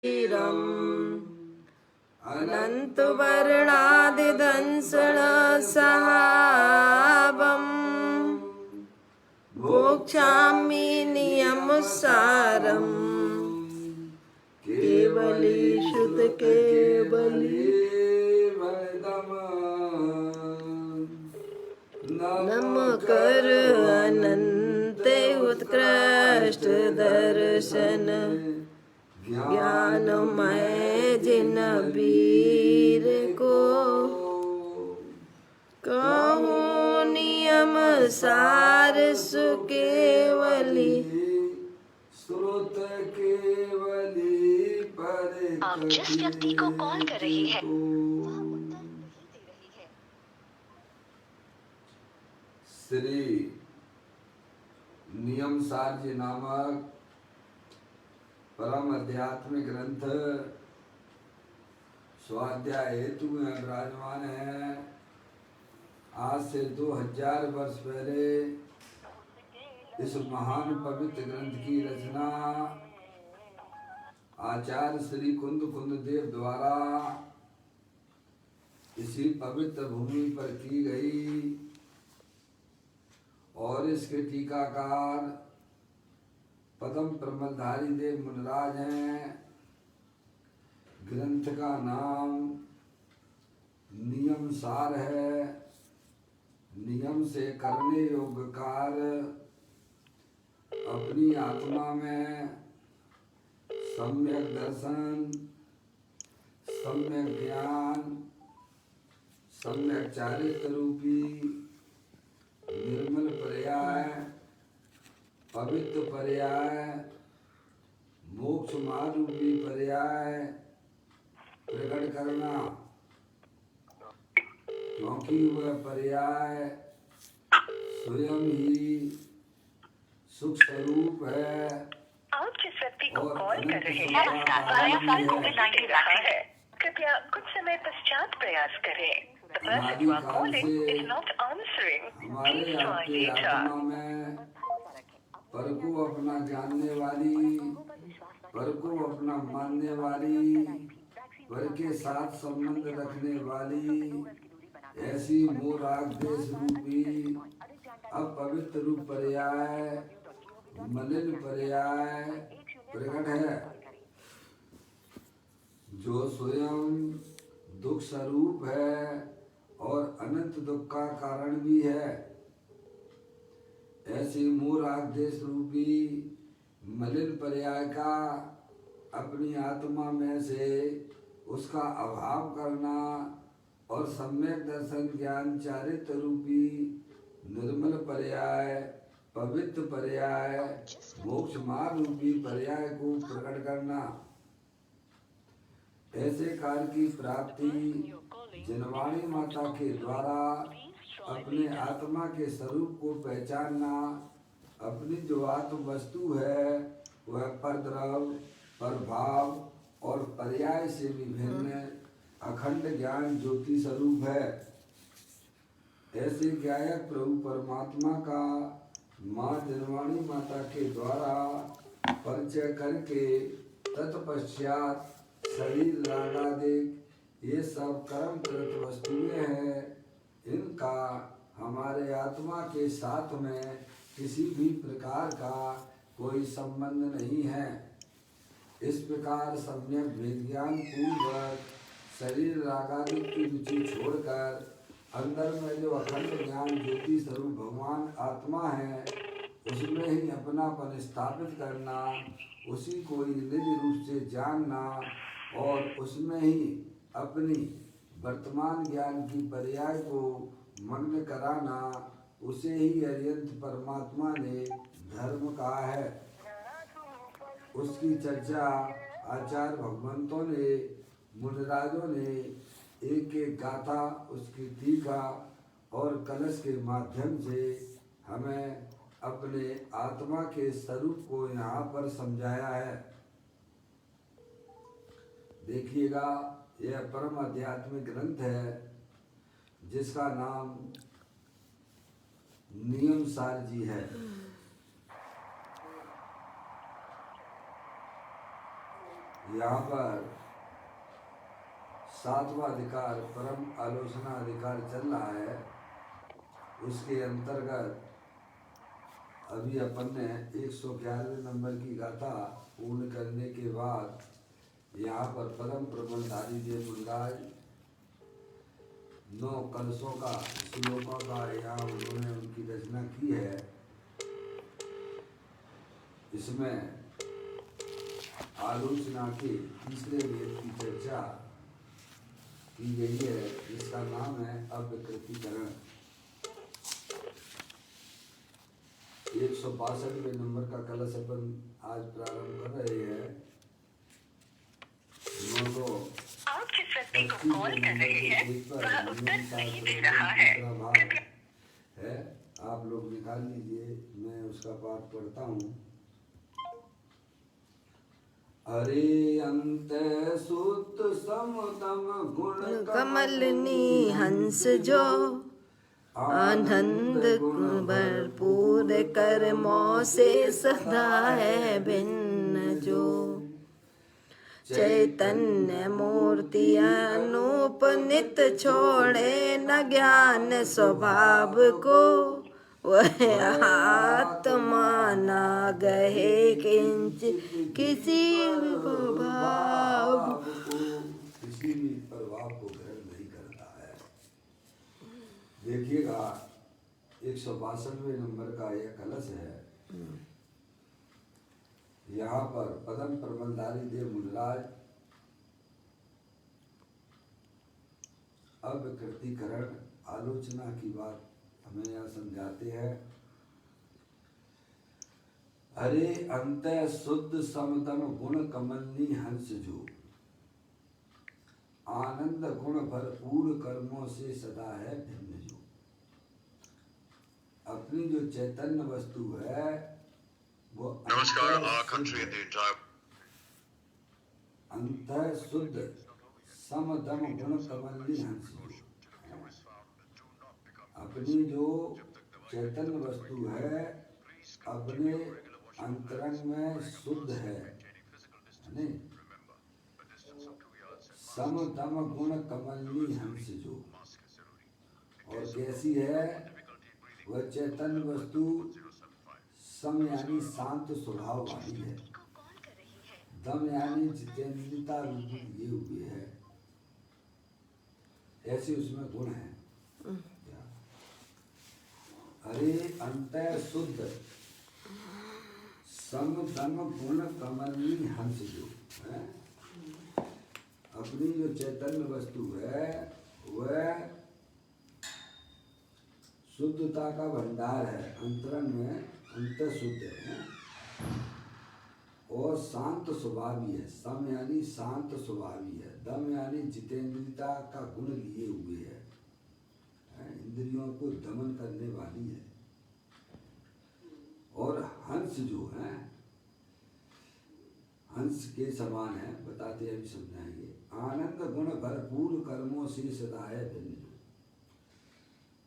ीरम् अनन्तवर्णादिदंसणसहाबम् भोक्ष्यामि नियमसारम् केवली शुद्ध केवली नम कर अनंत उत्कृष्ट दर्शन ज्ञानमय जिन वीर को कहो नियम सार सुकेवली स्रोत केवली पर आप जिस व्यक्ति को कॉल कर रहे हैं वह उत्तर नहीं दे रही है। श्री नियम सार जी नामक परम आध्यात्मिक ग्रंथ स्वाध्याय हेतु में विराजमान है। आज से 2000 वर्ष पहले इस महान पवित्र ग्रंथ की रचना आचार्य श्री कुंद देव द्वारा इसी पवित्र भूमि पर की गई और इसके टीकाकार पदम प्रमलधारी देव मुनिराज हैं। ग्रंथ का नाम नियम सार है। नियम से करने योग्य कार्य अपनी आत्मा में सम्यक दर्शन, सम्यक ज्ञान, सम्यक चारित्र रूपी निर्मल पर्याय, पवित्र पर्याय, मोक्ष मार्ग रूपी पर्याय प्रकट करना, क्योंकि वह पर्याय स्वयं ही सुख स्वरूप है। आप जिस व्यक्ति को और कॉल कर रहे हैं नमस्कार, वायरसाल कोविड-19 रहा है। कृपया कुछ समय पश्चात प्रयास करें। The person you are calling is not answering. हमारे Please try आपके later. आत्मा में पर को अपना जानने वाली, पर को अपना मानने वाली, पर के साथ संबंध रखने वाली ऐसी मोराग देश रूपी अपवित्र रूप पर्याय, मलिन पर्याय प्रकट है, जो स्वयं दुख स्वरूप है और अनंत दुख का कारण भी है। ऐसी मूराग देश रूपी मलिन पर्याय का अपनी आत्मा में से उसका अभाव करना और सम्यक दर्शन ज्ञान चारित्र रूपी निर्मल पर्याय, पवित्र पर्याय, मोक्ष मार्ग रूपी पर्याय को प्रकट करना। ऐसे कार्य की प्राप्ति जनवाणी माता के द्वारा अपने आत्मा के स्वरूप को पहचानना, अपनी जो आत्म वस्तु है वह परद्रव, परभाव और पर्याय से विभिन्न अखंड ज्ञान ज्योति स्वरूप है। ऐसे गायक प्रभु परमात्मा का माँ जनवाणी माता के द्वारा परिचय करके तत्पश्चात शरीर रागादिक ये सब कर्मकृत वस्तुएं हैं। इनका हमारे आत्मा के साथ में किसी भी प्रकार का कोई संबंध नहीं है। इस प्रकार सम्यक वेद ज्ञान पूर्वक शरीर रागादिक की रुचि छोड़कर अंदर में जो अखंड ज्ञान ज्योति स्वरूप भगवान आत्मा है उसमें ही अपनापन स्थापित करना, उसी को ही निज रूप से जानना और उसमें ही अपनी वर्तमान ज्ञान की पर्याय को मग्न कराना, उसे ही अरियंत परमात्मा ने धर्म कहा है। उसकी चर्चा आचार्य भगवंतों ने, मुनिराजों ने एक एक गाथा, उसकी टीका और कलश के माध्यम से हमें अपने आत्मा के स्वरूप को यहाँ पर समझाया है। देखिएगा, यह परम आध्यात्मिक ग्रंथ है जिसका नाम नियम सार जी है। यहाँ पर सातवां अधिकार परम आलोचना अधिकार चल रहा है। उसके अंतर्गत अभी अपन ने 111 नंबर की गाथा पूर्ण करने के बाद यहाँ पर परम प्रबलधारी जय मुनिराज 9 कलशों का श्लोकों का यहाँ उन्होंने उनकी रचना की है। इसमें आलोचना के तीसरे वेद की चर्चा की गई है, जिसका नाम है अविकृतीकरण। 162वें नंबर का कलश अपन आज प्रारंभ कर रहे हैं। आप जिस व्यक्ति को कॉल कर रहे हैं वह उत्तर नहीं दे रहा है। है आप लोग निकाल लीजिए, मैं उसका पाठ पढ़ता हूँ। हरे अंत सुत समतम गुण कमलनी हंस जो आनंद भरपूर कर्मों से सदा है भिन्न जो चैतन्य मूर्ति अनूप नित छोड़े न ज्ञान स्वभाव को वह आत्मा ना गहे किंच किसी भी प्रभाव किसी भी प्रभाव को ग्रहण नहीं करता है। देखिएगा 162वें नंबर का यह कलश है। यहाँ पर पदम प्रबलधारी देव मुनिराज अविकृतीकरण आलोचना की बात हमें यहाँ समझाते हैं। हरे अंत शुद्ध समतम गुण कमलनी हंस जो आनंद गुण भरपूर कर्मों से सदा है भिन्न जो। अपनी जो चैतन्य वस्तु है वो अंत शुद्ध समदम गुण कमलनी हंस जो। अपनी जो चैतन्य वस्तु है अपने अंतरंग में शुद्ध है, नहीं? समदम गुण कमलनी हंस जो। और कैसी है वह चैतन्य वस्तु? सम यानी शांत स्वभाव वाली है, दम यानी जितेंद्रियता रूप लिए हुए है, ऐसे उसमें गुण है। हरे अंत शुद्ध सम दम गुण कमलनी हंस जो है। अपनी जो चैतन्य वस्तु है वह शुद्धता का भंडार है, अंतरंग में अंत शुद्ध है और शांत स्वभावी है। सम यानी शांत स्वभावी है, दम यानी जितेंद्रियता का गुण लिए हुए है, इंद्रियों को दमन करने वाली है। और हंस जो है हंस के समान है, बताते अभी समझाएंगे। आनंद गुण भरपूर कर्मों से सदा है भिन्न।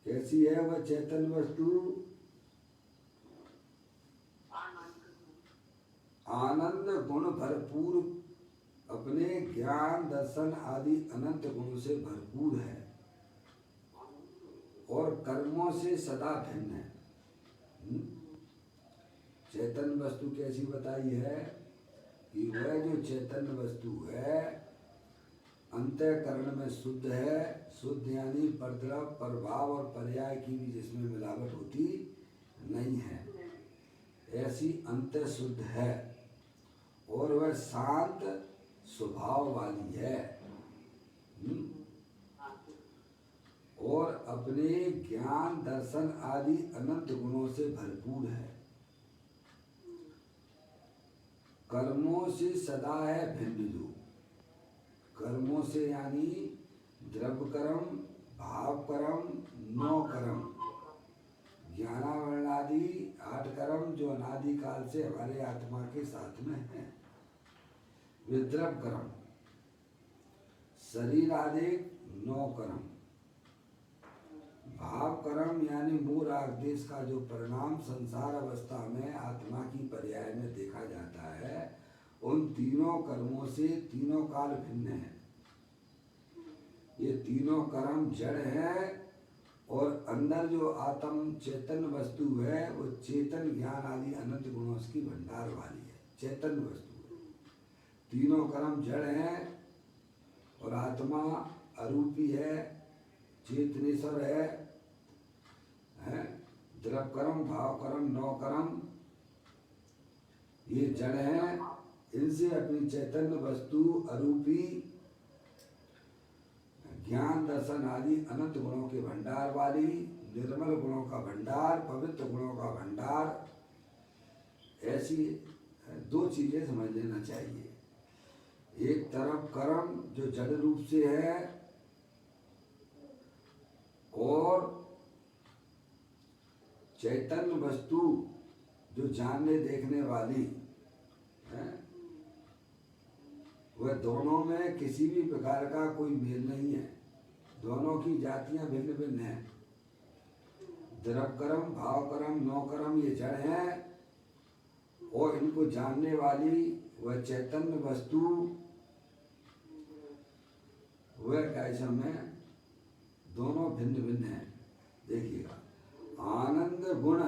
कैसी है वह चैतन्य वस्तु? आनंद गुण भरपूर, अपने ज्ञान दर्शन आदि अनंत गुणों से भरपूर है और कर्मों से सदा भिन्न है। चैतन्य वस्तु कैसी बताई है कि वह जो चैतन्य वस्तु है अंतःकरण में शुद्ध है। शुद्ध यानी परद्रव प्रभाव और पर्याय की भी जिसमें मिलावट होती नहीं है, ऐसी अंत शुद्ध है और वह शांत स्वभाव वाली है और अपने ज्ञान दर्शन आदि अनंत गुणों से भरपूर है। कर्मों से सदा है भिन्न जो। कर्मों से यानी द्रव्य कर्म, भाव कर्म, 9 कर्म, ज्ञानावरणादि 8 कर्म जो अनादि काल से हमारे आत्मा के साथ में है। विद्रव्य कर्म, शरीर आदि 9 कर्म, भाव कर्म यानी मूल आदेश का जो परिणाम संसार अवस्था में आत्मा की पर्याय में देखा जाता है उन तीनों कर्मों से तीनों काल भिन्न है। ये तीनों कर्म जड़ है और अंदर जो आत्म चेतन वस्तु है वो चेतन ज्ञान आदि अनंत गुणों की भंडार वाली है, चेतन वस्तु है। तीनों कर्म जड़ है और आत्मा अरूपी है, चेतनेश्वर है। द्रव कर्म, भाव कर्म, नौ कर्म ये जड़ है। इनसे अपनी चैतन्य वस्तु अरूपी ज्ञान दर्शन आदि अनंत गुणों के भंडार वाली, निर्मल गुणों का भंडार, पवित्र गुणों का भंडार, ऐसी दो चीजें समझ लेना चाहिए। एक तरफ कर्म जो जड़ रूप से है और चैतन्य वस्तु जो जानने देखने वाली है, वह दोनों में किसी भी प्रकार का कोई मेल नहीं है। दोनों की जातियां भिन्न भिन्न हैं। द्रव कर्म, भाव कर्म, नौ कर्म ये जड़ हैं और इनको जानने वाली वह चैतन्य वस्तु वह कैसा में दोनों भिन्न भिन्न हैं। देखिएगा, आनंद गुण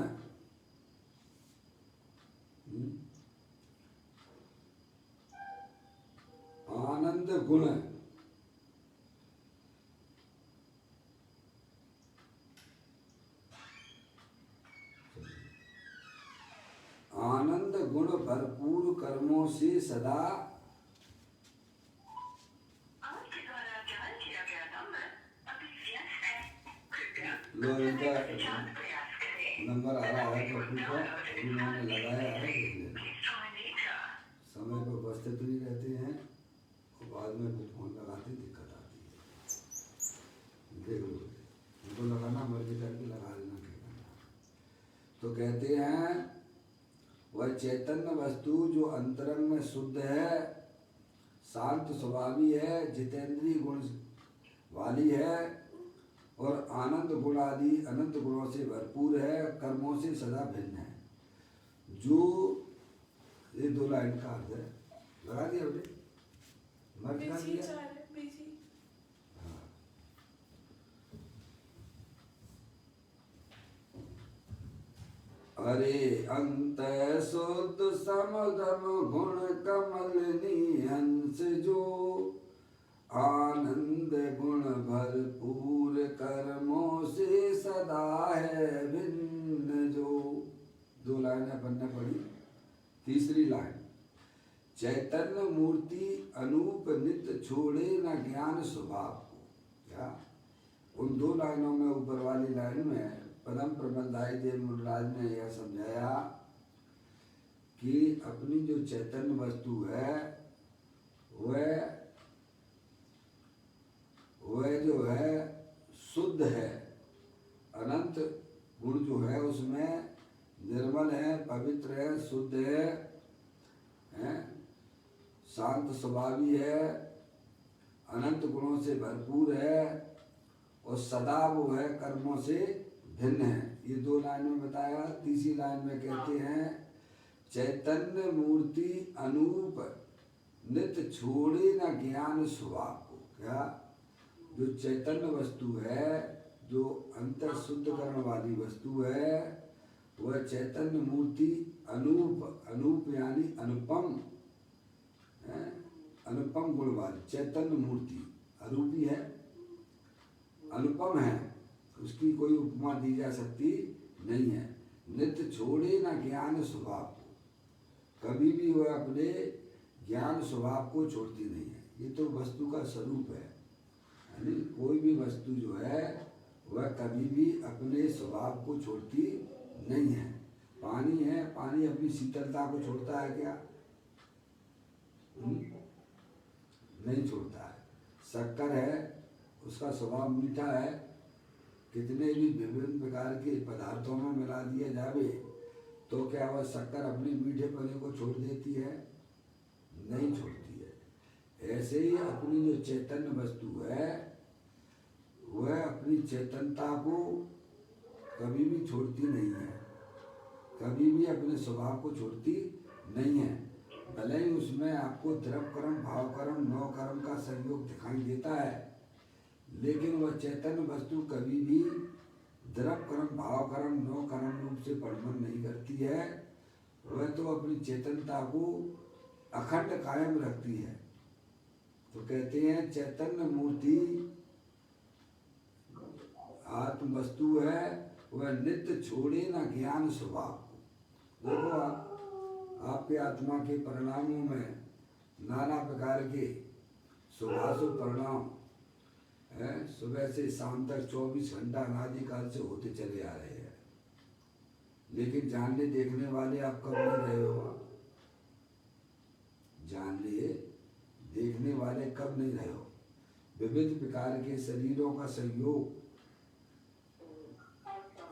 आनंद गुण आनंद गुण भरपूर कर्मों से सदा आपके द्वारा डायल किया गया नंबर अभी व्यस्त है, कृपया लोगों का तत्काल प्रयास करें। नंबर आ रहा है कभी का अभी मैंने लगाया है, देख लेना। Please try later. समय पर उपस्थित नहीं रहते हैं और बाद में फिर फोन लगाते दिक्कत आती है। देख लो, उनको लगाना मर्जी करके लगा लेना। तो कहते हैं वह चैतन्य वस्तु जो अंतरंग में शुद्ध है, शांत स्वभावी है, जितेंद्रीय गुण वाली है और आनंद गुण आदि अनंत गुणों से भरपूर है, कर्मों से सदा भिन्न है। जो ये दो लाइन का अर्थ है, लगा दिया बेटे, मर्ज कर दिया। अरे अंत शुद्ध समदम गुण कमलनी हंस जो, आनंद गुण भरपूर कर्मों से सदा है भिन्न जो। दो लाइन अपन ने पढ़ी। तीसरी लाइन, चैतन्य मूर्ति अनूप नित्य छोड़े न ज्ञान स्वभाव को। क्या उन दो लाइनों में ऊपर वाली लाइन में परम प्रबंधाई देव मुनराज ने यह समझाया कि अपनी जो चैतन्य वस्तु है वह जो है शुद्ध है, अनंत गुण जो है उसमें निर्मल है, पवित्र है, शुद्ध है, शांत स्वभावी है, अनंत गुणों से भरपूर है और सदा वो है कर्मों से भिन्न है। ये दो लाइन में बताया। तीसरी लाइन में कहते हैं चैतन्य मूर्ति अनूप नित्य छोड़े न ज्ञान स्वभाव को। क्या जो चैतन्य वस्तु है, जो अंतर शुद्ध करने वाली वस्तु है, वह चैतन्य मूर्ति अनूप, अनूप यानी अनुपम है, अनुपम गुण वाली चैतन्य मूर्ति अरूपी है, अनुपम है, उसकी कोई उपमा दी जा सकती नहीं है। नित्य छोड़े ना ज्ञान स्वभाव को, कभी भी वह अपने ज्ञान स्वभाव को छोड़ती नहीं है। ये तो वस्तु का स्वरूप है, यानी कोई भी वस्तु जो है वह कभी भी अपने स्वभाव को छोड़ती नहीं है। पानी है, पानी अपनी शीतलता को छोड़ता है क्या? नहीं छोड़ता है। शक्कर है, उसका स्वभाव मीठा है, कितने भी विभिन्न प्रकार के पदार्थों में मिला दिया जावे तो क्या वह शक्कर अपने मीठेपने को छोड़ देती है? नहीं छोड़ती है। ऐसे ही अपनी जो चैतन्य वस्तु है वह अपनी चेतनता को कभी भी छोड़ती नहीं है, कभी भी अपने स्वभाव को छोड़ती नहीं है। भले ही उसमें आपको द्रव कर्म, भाव कर्म, नौ कर्म का संयोग दिखाई देता है, लेकिन वह चैतन्य वस्तु कभी भी द्रव कर्म, भाव कर्म, नौ कर्म रूप से परिणम नहीं करती है। वह तो अपनी चेतनता को अखंड कायम रखती है। तो कहते हैं चैतन्य मूर्ति आत्म वस्तु है, वह नित्य छोड़े ना ज्ञान स्वभाव। देखो आपके आत्मा के परिणामों में नाना प्रकार के शुभाशुभ परिणाम है, सुबह से शाम तक 24 घंटा अनादिकाल से होते चले आ रहे हैं, लेकिन जानने देखने वाले आप कब नहीं रहे हो? जानने देखने वाले कब नहीं रहे हो? विविध प्रकार के शरीरों का संयोग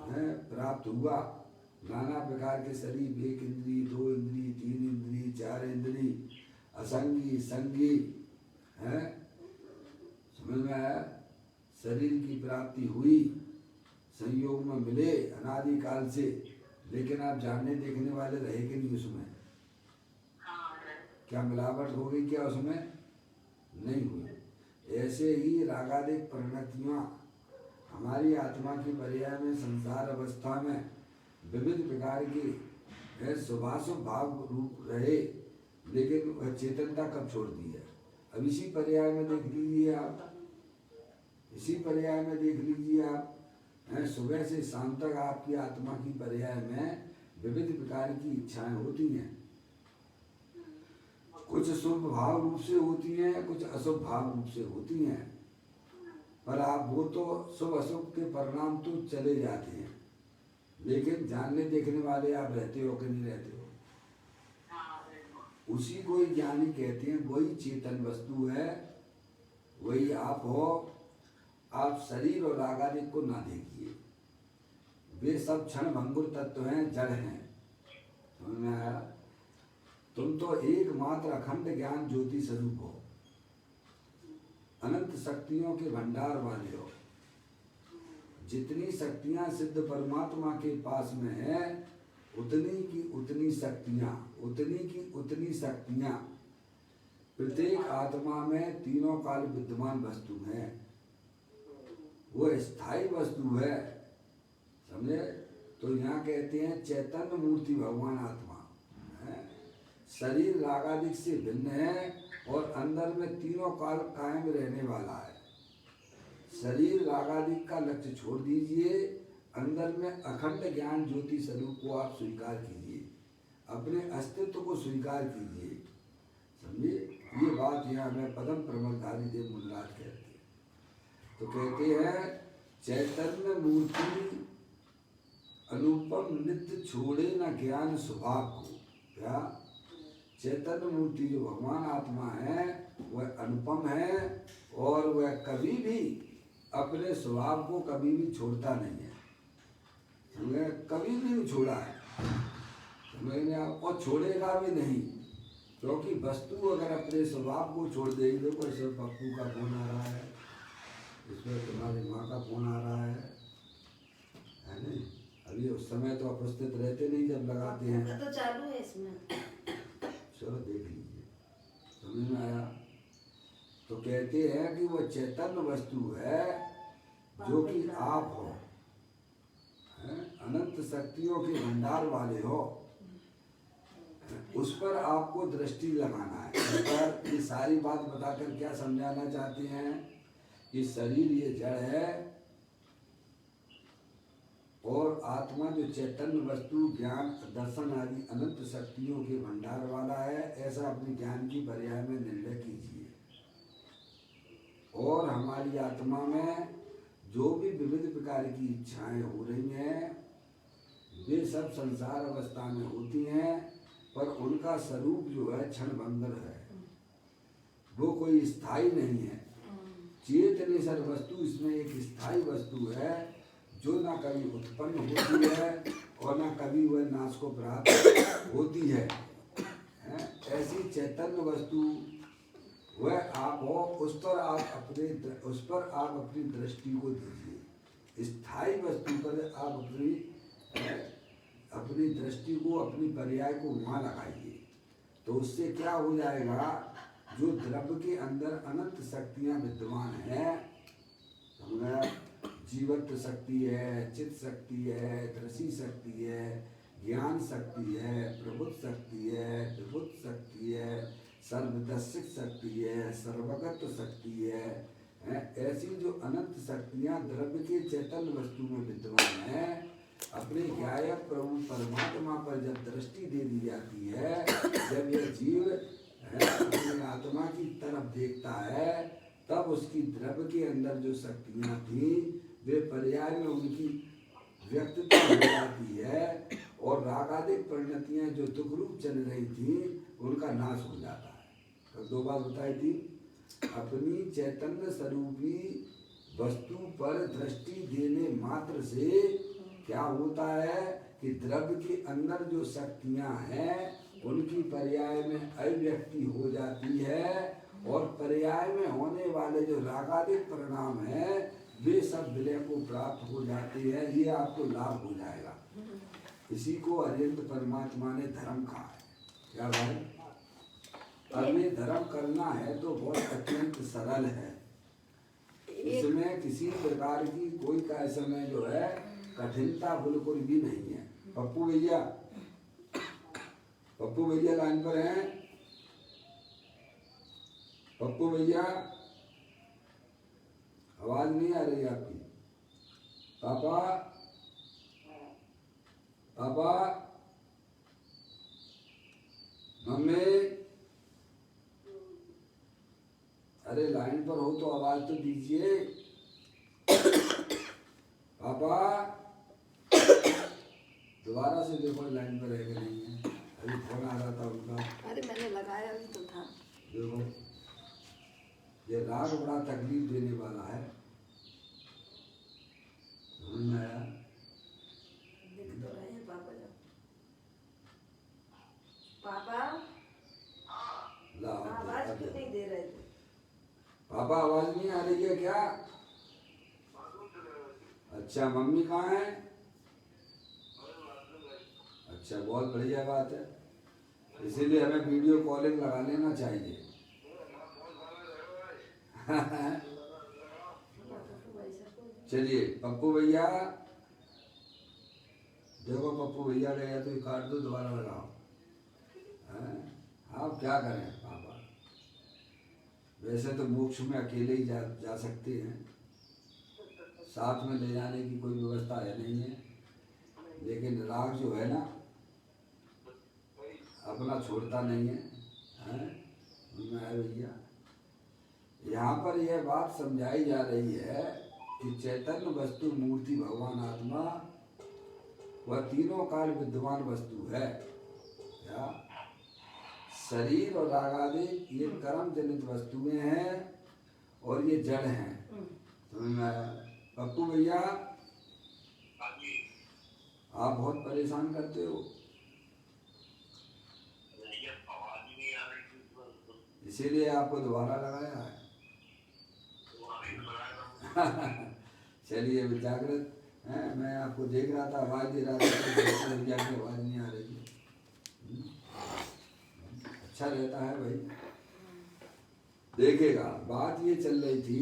है प्राप्त हुआ, नाना प्रकार के शरीर, 1 इंद्री, 2 इंद्री, 3 इंद्री, 4 इंद्री, असंगी संगी है, समझ में आया? शरीर की प्राप्ति हुई, संयोग में मिले अनादिकाल से, लेकिन आप जानने देखने वाले रहे कि नहीं उसमें? क्या मिलावट हो गई क्या उसमें? नहीं हुई। ऐसे ही रागादिक परिणतियाँ हमारी आत्मा की पर्याय में संसार अवस्था में विविध प्रकार की शुभाशुभ भाव रूप रहे, लेकिन वह चेतनता कब छोड़ दी है? अब इसी पर्याय में देख लीजिए आप, इसी पर्याय में देख लीजिए आप, सुबह से शाम तक आपकी आत्मा की पर्याय में विविध प्रकार की इच्छाएं होती हैं। कुछ शुभ भाव रूप से होती हैं, कुछ अशुभ भाव रूप से होती हैं, पर आप वो तो शुभ अशुभ के परिणाम तो चले जाते हैं, लेकिन जानने देखने वाले आप रहते हो कि नहीं रहते हो? उसी को ही ज्ञानी कहते हैं। वही चेतन वस्तु है, वही आप हो। आप शरीर और रागादिक को ना देखिए, वे सब क्षण भंगुर तत्व हैं, जड़ हैं। समझ में आया? तुम तो एकमात्र अखंड ज्ञान ज्योति स्वरूप हो, अनंत शक्तियों के भंडार वाले हो। जितनी शक्तियां सिद्ध परमात्मा के पास में है, उतनी की उतनी शक्तियां, उतनी की उतनी शक्तियां प्रत्येक आत्मा में तीनों काल विद्यमान वस्तु है। वो स्थायी वस्तु है, समझे? तो यहाँ कहते हैं चैतन्य मूर्ति भगवान आत्मा है, शरीर रागादिक से भिन्न है और अंदर में तीनों काल कायम रहने वाला है। शरीर रागादिक का लक्ष्य छोड़ दीजिए, अंदर में अखंड ज्ञान ज्योति स्वरूप को आप स्वीकार कीजिए, अपने अस्तित्व को स्वीकार कीजिए। समझे? ये बात यहाँ में पदम प्रमलधारी देव मुल्लाज कहते हैं। तो कहते हैं चैतन्य मूर्ति अनुपम नित्य छोड़े न ज्ञान स्वभाव को। क्या? चैतन्य मूर्ति जो भगवान आत्मा है वह अनुपम है और वह कभी भी अपने स्वभाव को कभी भी छोड़ता नहीं है। वह कभी भी नहीं छोड़ा है, समझेंगे आप? और छोड़ेगा भी नहीं, क्योंकि वस्तु अगर अपने स्वभाव को छोड़ देगी, देखो इस पप्पू का फोन आ रहा है, इसमें तुम्हारी माँ का फोन आ रहा है नहीं? अभी उस समय तो उपस्थित रहते नहीं जब लगाते हैं, तो चालू है इसमें। चलो देख लीजिए, समझ में आया? तो कहते हैं कि वह चैतन्य वस्तु है जो कि आप हो, अनंत शक्तियों के भंडार वाले हो। उस पर आपको दृष्टि लगाना है। इस पर ये सारी बात बताकर क्या समझाना चाहते हैं कि शरीर ये जड़ है और आत्मा जो चैतन्य वस्तु, ज्ञान, दर्शन आदि अनंत शक्तियों के भंडार वाला है, ऐसा अपने ज्ञान की पर्याय में निर्णय कीजिए। और हमारी आत्मा में जो भी विविध प्रकार की इच्छाएं हो रही हैं, वे सब संसार अवस्था में होती हैं, पर उनका स्वरूप जो है क्षणभंगुर है, वो कोई स्थायी नहीं है। चेतनेश्वर वस्तु इसमें एक स्थायी वस्तु है जो ना कभी उत्पन्न होती है और ना कभी वह नाश को प्राप्त होती है। ऐसी चैतन्य वस्तु वह आप हो, उस पर आप अपनी दृष्टि को दीजिए। स्थायी वस्तु पर आप अपनी दृष्टि को, अपनी पर्याय को वहाँ लगाइए। तो उससे क्या हो जाएगा, जो द्रव्य के अंदर अनंत शक्तियां विद्यमान हैं, समझा, जीवत्व शक्ति है, चित्त शक्ति है, दृष्टि शक्ति है, ज्ञान शक्ति है, प्रबुद्ध शक्ति है, विभुत शक्ति है, सर्वदर्शिक शक्ति है, सर्वगत शक्ति है, ऐसी जो अनंत शक्तियां द्रव्य के चैतन्य वस्तु में विद्यमान है, अपने ज्ञायक प्रभु परमात्मा पर जब दृष्टि दे दी जाती है, जब यह जीव अपनी आत्मा की तरफ देखता है, तब उसकी द्रव्य के अंदर जो शक्तियां थी वे पर्याय में उनकी व्यक्तता हो जाती है, और रागादिक परिणतियां जो दुख रूप चल रही थी उनका नाश हो जाता है। तो दो बात बताई थी, अपनी चैतन्य स्वरूपी वस्तु पर दृष्टि देने मात्र से क्या होता है कि द्रव्य के अंदर जो शक्तियां हैं उनकी पर्याय में अभिव्यक्ति हो जाती है, और पर्याय में होने वाले जो रागादिक परिणाम है वे सब विलय को प्राप्त हो जाते हैं। ये आपको लाभ हो जाएगा। इसी को अरिहंत परमात्मा ने धर्म कहा है। क्या भाई, अब ये धर्म करना है तो बहुत अत्यंत सरल है, इसमें किसी प्रकार की कोई का समय जो है कठिनता बिल्कुल भी नहीं है। पप्पू भैया लाइन पर हैं। पप्पू भैया आवाज नहीं आ रही आपकी। पापा पापा मम्मी, अरे लाइन पर हो तो आवाज तो दीजिए। पापा दोबारा से देखो लाइन पर है कि नहीं है। अभी फोन आ रहा था उनका। अरे मैंने लगाया भी तो था। देखो ये राग बड़ा तकलीफ देने वाला है, समझ में आया? दिख तो रहे हैं पापा। जब पापा आवाज क्यों नहीं दे रहे थे? पापा आवाज नहीं आ रही है क्या? अच्छा, मम्मी कहाँ है? अच्छा, बहुत बढ़िया बात है। इसीलिए हमें वीडियो कॉलिंग लगा लेना चाहिए। चलिए पप्पू भैया, देखो पप्पू भैया गया तो काट दो, दोबारा लगाओ। आप क्या करें पापा, वैसे तो मोक्ष में अकेले ही जा सकते हैं, साथ में ले जाने की कोई व्यवस्था है नहीं है, लेकिन राग जो है ना अपना छोड़ता नहीं है, भैया। यहाँ पर यह बात समझाई जा रही है कि चैतन्य वस्तु मूर्ति भगवान आत्मा वह तीनों काल विद्यमान वस्तु है। क्या शरीर और रागादि ये कर्म जनित वस्तुएं हैं और ये जड़ हैं। समझ में आया? पप्पू भैया आप बहुत परेशान करते हो, इसीलिए आपको दोबारा लगाया है। चलिए अभी जागृत है, मैं आपको देख रहा था, आवाज दे रहा था, तो भैया की आवाज नहीं आ रही है। अच्छा रहता है भाई। देखेगा, बात ये चल रही थी,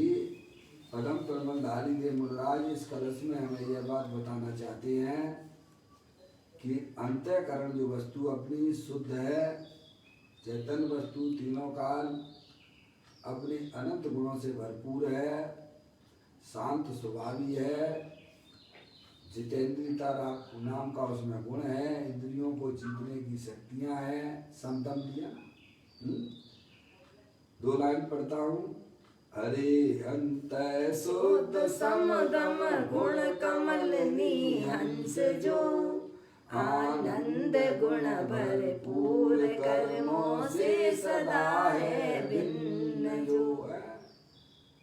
पदम प्रबंधारी देव मुराज इस कलश में हमें यह बात बताना चाहते हैं कि अंतःकरण जो वस्तु अपनी शुद्ध है, चैतन्य वस्तु तीनों काल अपने अनंत गुणों से भरपूर है, शांत स्वभावी है, जितेंद्रियता नाम का उसमें गुण है, इंद्रियों को जीतने की शक्तियां हैं, समदम दिया। 2 लाइन पढ़ता हूँ। अरे अंत शुद्ध समदम गुण कमल निहंस जो, आनंद गुण भरपूर कर्मों से सदा है भिन्न जो है।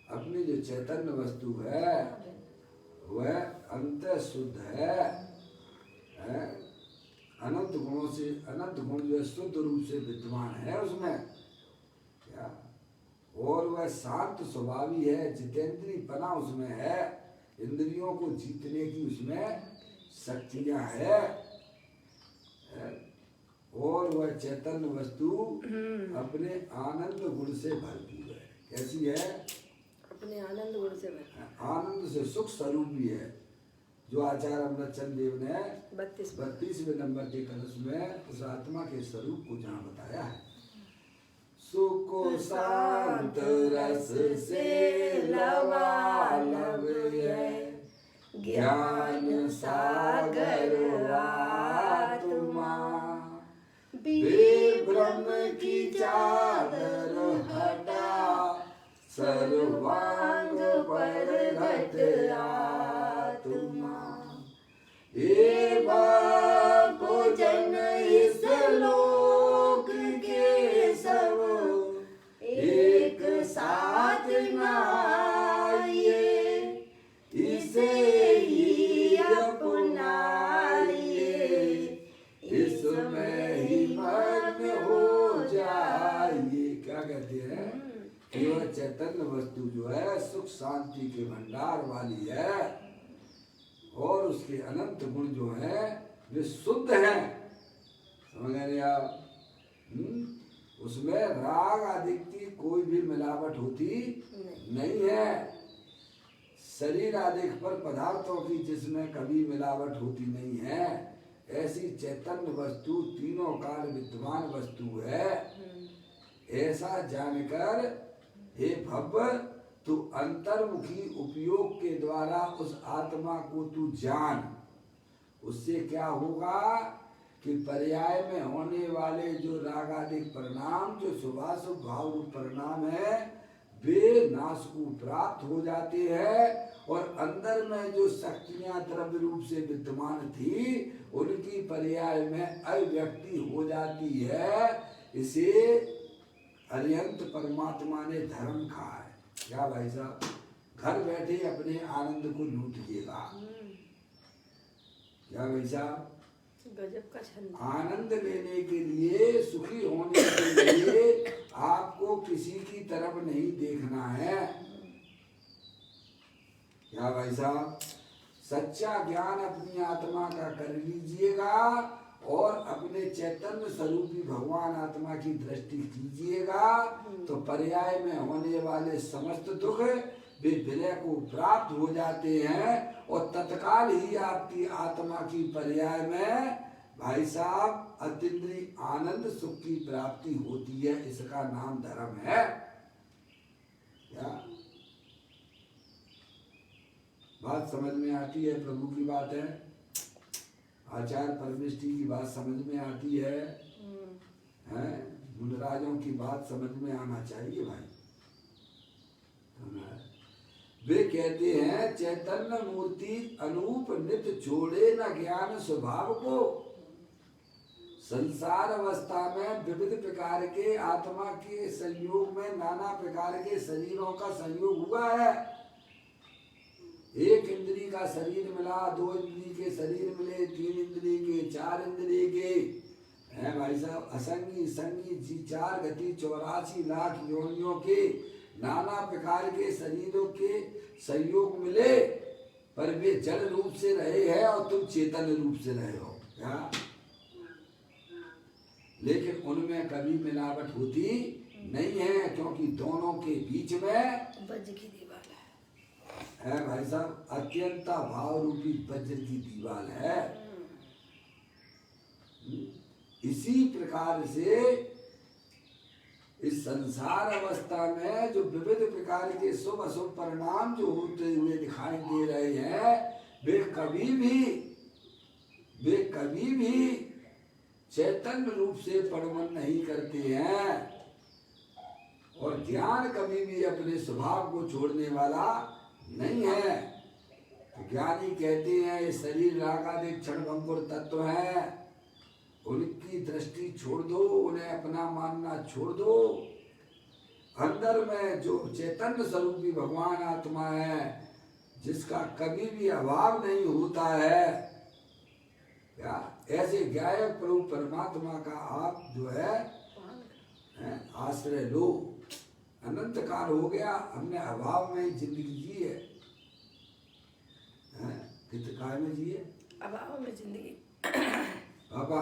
अपनी जो चैतन्य वस्तु है वह अंत शुद्ध है, अनंत गुणों से, अनंत गुण जो शुद्ध रूप से विद्यमान है उसमें, क्या, और वह शांत स्वभावी है, जितेंद्रीय पना उसमें है, इंद्रियों को जीतने की उसमें शक्तियां है, और वह चैतन्य वस्तु अपने आनंद गुण से भरपूर है। कैसी है? अपने आनंद गुण से भर। आनंद से सुख स्वरूप भी है, जो आचार्य अमृतचंद देव ने 32वें नंबर के कलश में उस आत्मा के स्वरूप को जहाँ बताया है। सुख शांत रस से लबालब है, ज्ञान सागर आत्मा, विभ्रम की चादर हटा, सर्वांग पर घट आत्मा। हे भोजन इस लोक के सब एक साथ नाइए, इसे ही अपनाइए, इसमें ही मग्न हो जाइए। क्या कहते हैं कि वह चैतन्य वस्तु जो है सुख शांति के भंडार वाली है और उसके अनंत गुण जो है वे शुद्ध हैं। समझ गए आप? उसमें राग आदि की कोई भी मिलावट होती नहीं है। शरीर आदि पर पदार्थों की जिसमें कभी मिलावट होती नहीं है, ऐसी चैतन्य वस्तु तीनों काल विद्यमान वस्तु है। ऐसा जानकर हे भव्य, तू अंतर्मुखी उपयोग के द्वारा उस आत्मा को तू जान। उससे क्या होगा कि पर्याय में होने वाले जो रागादिक परिणाम, जो शुभाशुभ भाव परिणाम है, वे नाश को प्राप्त हो जाते हैं और अंदर में जो शक्तियां द्रव्य रूप से विद्यमान थी उनकी पर्याय में अव्यक्ति हो जाती है। इसे अरिहंत परमात्मा ने धर्म कहा है। क्या भाई साहब? घर बैठे अपने आनंद को लूटिएगा। क्या भाई साहब? गजब का छंद। आनंद लेने के लिए, सुखी होने के लिए आपको किसी की तरफ नहीं देखना है। क्या भाई साहब? सच्चा ज्ञान अपनी आत्मा का कर लीजिएगा और अपने चैतन्य स्वरूपी भगवान आत्मा की दृष्टि कीजिएगा तो पर्याय में होने वाले समस्त दुख वे विलय को प्राप्त हो जाते हैं और तत्काल ही आपकी आत्मा की पर्याय में भाई साहब अतीन्द्रिय आनंद सुख की प्राप्ति होती है। इसका नाम धर्म है। क्या बात समझ में आती है? प्रभु की बात है, आचार्य परमेष्ठी की बात समझ में आती है, हैं? मुनिराजों की बात समझ में आना चाहिए भाई। वे कहते हैं चैतन्य मूर्ति अनूप नित्य छोड़े न ज्ञान स्वभाव को। संसार अवस्था में विविध प्रकार के आत्मा के संयोग में नाना प्रकार के शरीरों का संयोग हुआ है। एक इंद्री का शरीर मिला, दो इंद्री के शरीर मिले, तीन इंद्री के, चार इंद्री के, हैं भाई साहब, असंगी संगी जी 4 गति 84 लाख योनियों के नाना प्रकार के शरीरों के संयोग मिले, पर वे जड़ रूप से रहे हैं और तुम चेतन रूप से रहे हो। क्या? लेकिन उनमें कभी मिलावट होती नहीं है, क्योंकि दोनों के बीच में वज्र की दीवार है भाई साहब, अत्यंता भाव रूपी वज्र की दीवार है। इसी प्रकार से इस संसार अवस्था में जो विविध प्रकार के शुभ अशुभ परिणाम जो होते हुए दिखाई दे रहे हैं, वे कभी भी चैतन्य रूप से परमन नहीं करते हैं और ज्ञान कभी भी अपने स्वभाव को छोड़ने वाला नहीं है। तो ज्ञानी कहते हैं ये शरीर रागादिक क्षण भंगुर तत्व है, उनकी दृष्टि छोड़ दो, उन्हें अपना मानना छोड़ दो। अंदर में जो चैतन्य स्वरूपी भगवान आत्मा है, जिसका कभी भी अभाव नहीं होता है, क्या ऐसे गायक प्रभु परमात्मा का आप जो है आश्रय लो। अनंत काल हो गया हमने अभाव में जिंदगी जी है, कितने काल में जिए? अभाव में जिंदगी। बाबा